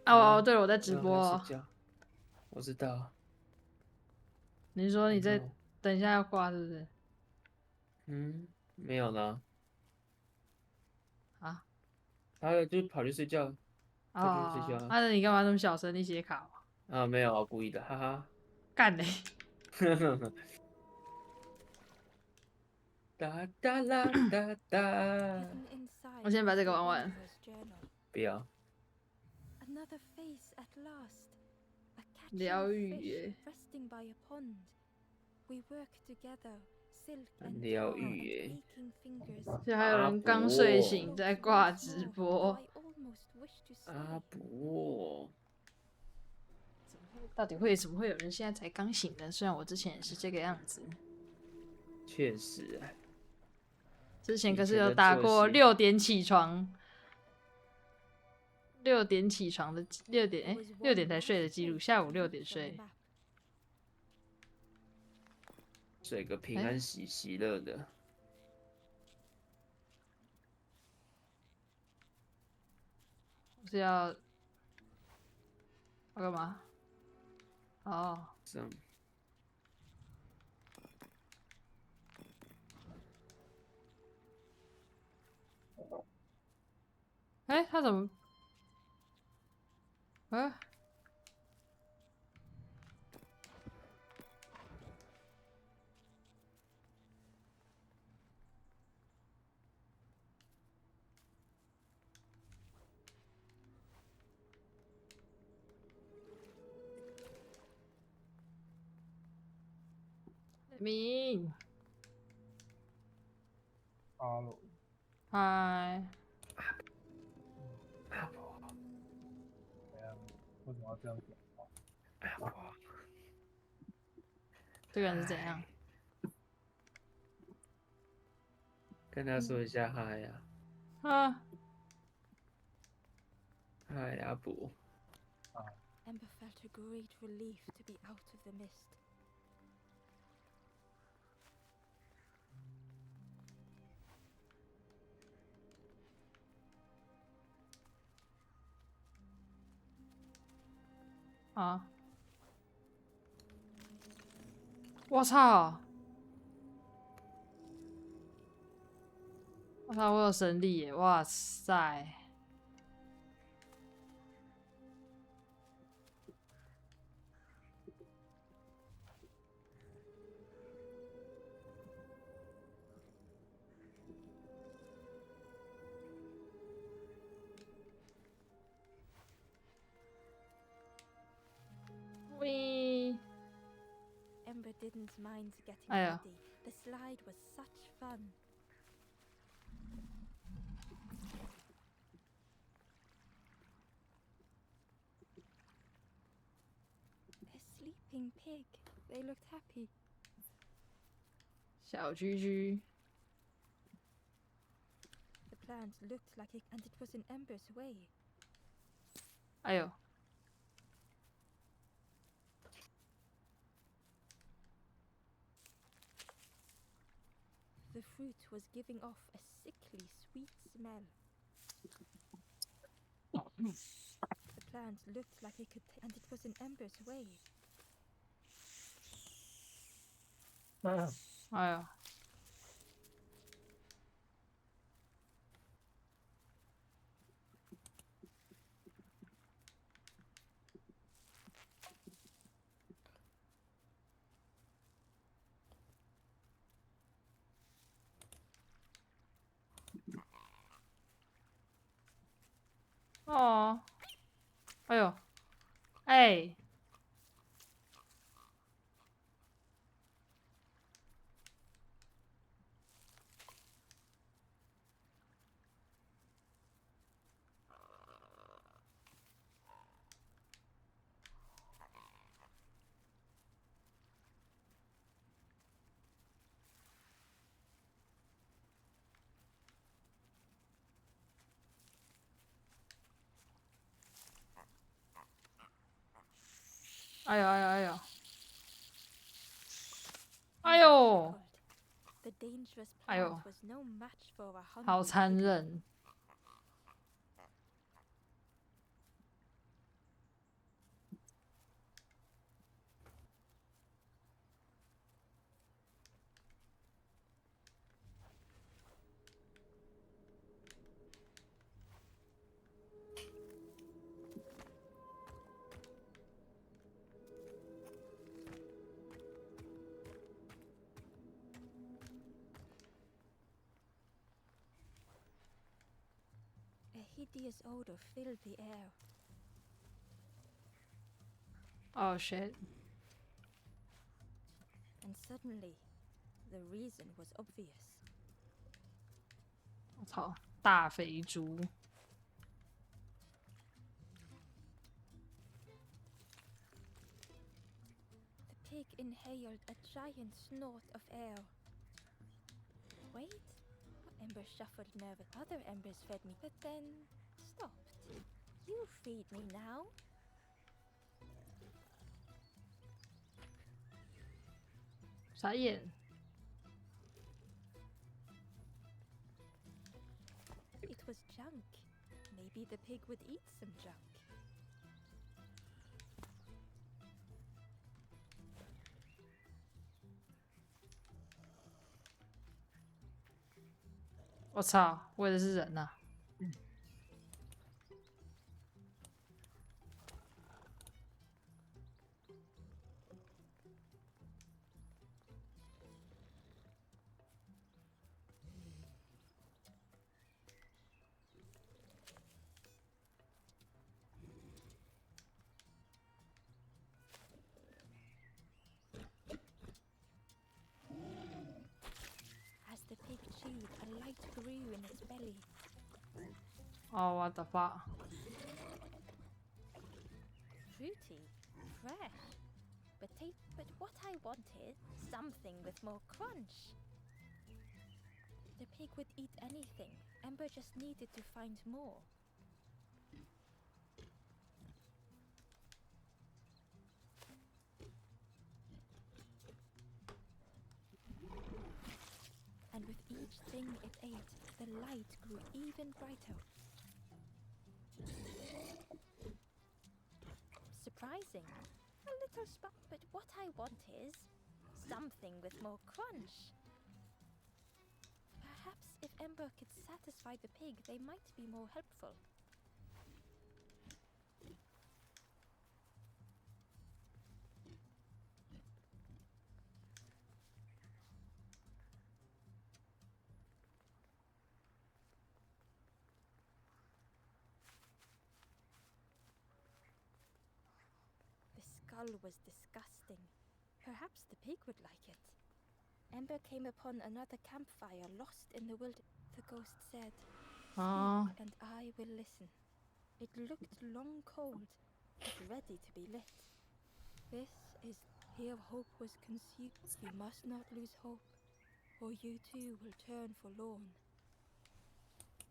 啊对了，我在直播哦。睡觉，我知道。你说你在等一下要挂是不是？嗯，没有呢。啊？他就跑去睡觉，跑去睡觉啊。那你干嘛那么小声？你写卡哦？啊，没有啊，故意的，哈哈。干嘞！哒哒啦哒哒。 Hidden inside 我先把这个 was the 玩完。 wanderer's journal. 不要。 Another face at last. A catching 疗愈 fish 耶。 resting by a pond. We work together, silk and 疗 tar 愈 and 耶。 aching fingers. 现在还有人刚睡醒在挂直播。 I almost wish to stay. 阿伯，到底为什么会有人现在才刚醒呢？虽然我之前也是这个样子，确实啊。之前可是有打过6点起床，6点起床的6点才睡的记录，下午6点睡。睡个平安喜乐的。是要干嘛？哦，这样。哎，他怎么？啊？明，哈喽，嗨，阿伯，怎样？为什么要这样讲话？阿伯，这个人是怎样？跟他说一下嗨呀，啊，嗨阿伯。 Ember felt a great relief to be out of the mist. .啊！我操！我操！我有神力耶！哇塞！喂！ Ember didn't mind getting Ah, yeah. ready. The slide was such fun. A sleeping pig. They looked happy. 小居居， The plant looked like it, and it was in Ember's way. 哎呦， The fruit was giving off a sickly sweet smell. The plant looked like it could, and it was in Ember's way. 哎呦，哦，哎呦，哎，哎呦，哎呦，哎呦，哎 Amber 呦， chuckled. The dangerous Ayo. plant was no match for a 好 hungry 残 pig. 忍。A hideous odor filled the air. Oh shit！ And suddenly, the reason was obvious. 我操，大肥猪！ The pig inhaled a giant snort of air. Wait. Ember shuffled nervous. Other embers fed me, but then stopped. You feed me now. .傻眼！ It was junk. Maybe the pig would eat some junk. 我操，为的是人呐、啊！ As the pig chewed, a light grew in its belly. Oh what the fuck！ Fruity, fresh. But what I wanted, something with more crunch. The pig would eat anything. Ember just needed to find more. And with each thing it ate, the light grew even brighter. Surprising. A little spot, but what I want is something with more crunch. Perhaps if Ember could satisfy the pig, they might be more helpful. The skull was disgusting. Perhaps the pig would like it. Ember came upon another campfire lost in the wilderness. The ghost said, Oh， "Speak, and I will listen." It looked long cold, but ready to be lit. This is here hope was conceived. You must not lose hope, or you too will turn forlorn.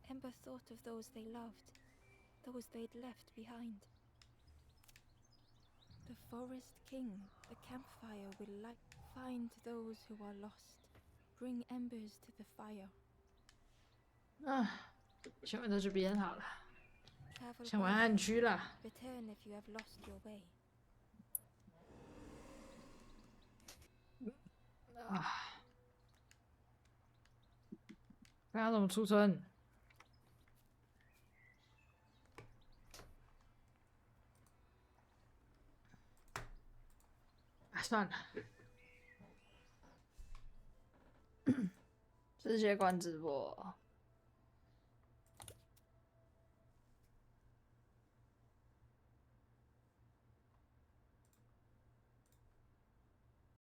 Ember thought of those they loved, those they'd left behind. The Forest King, the campfire will light. Find those who are lost. Bring embers to the fire. 啊，先玩到这边好了， Travel 想玩暗区了。 Return if you have lost your way. 啊，看他怎么出村。啊，算了，直接关直播。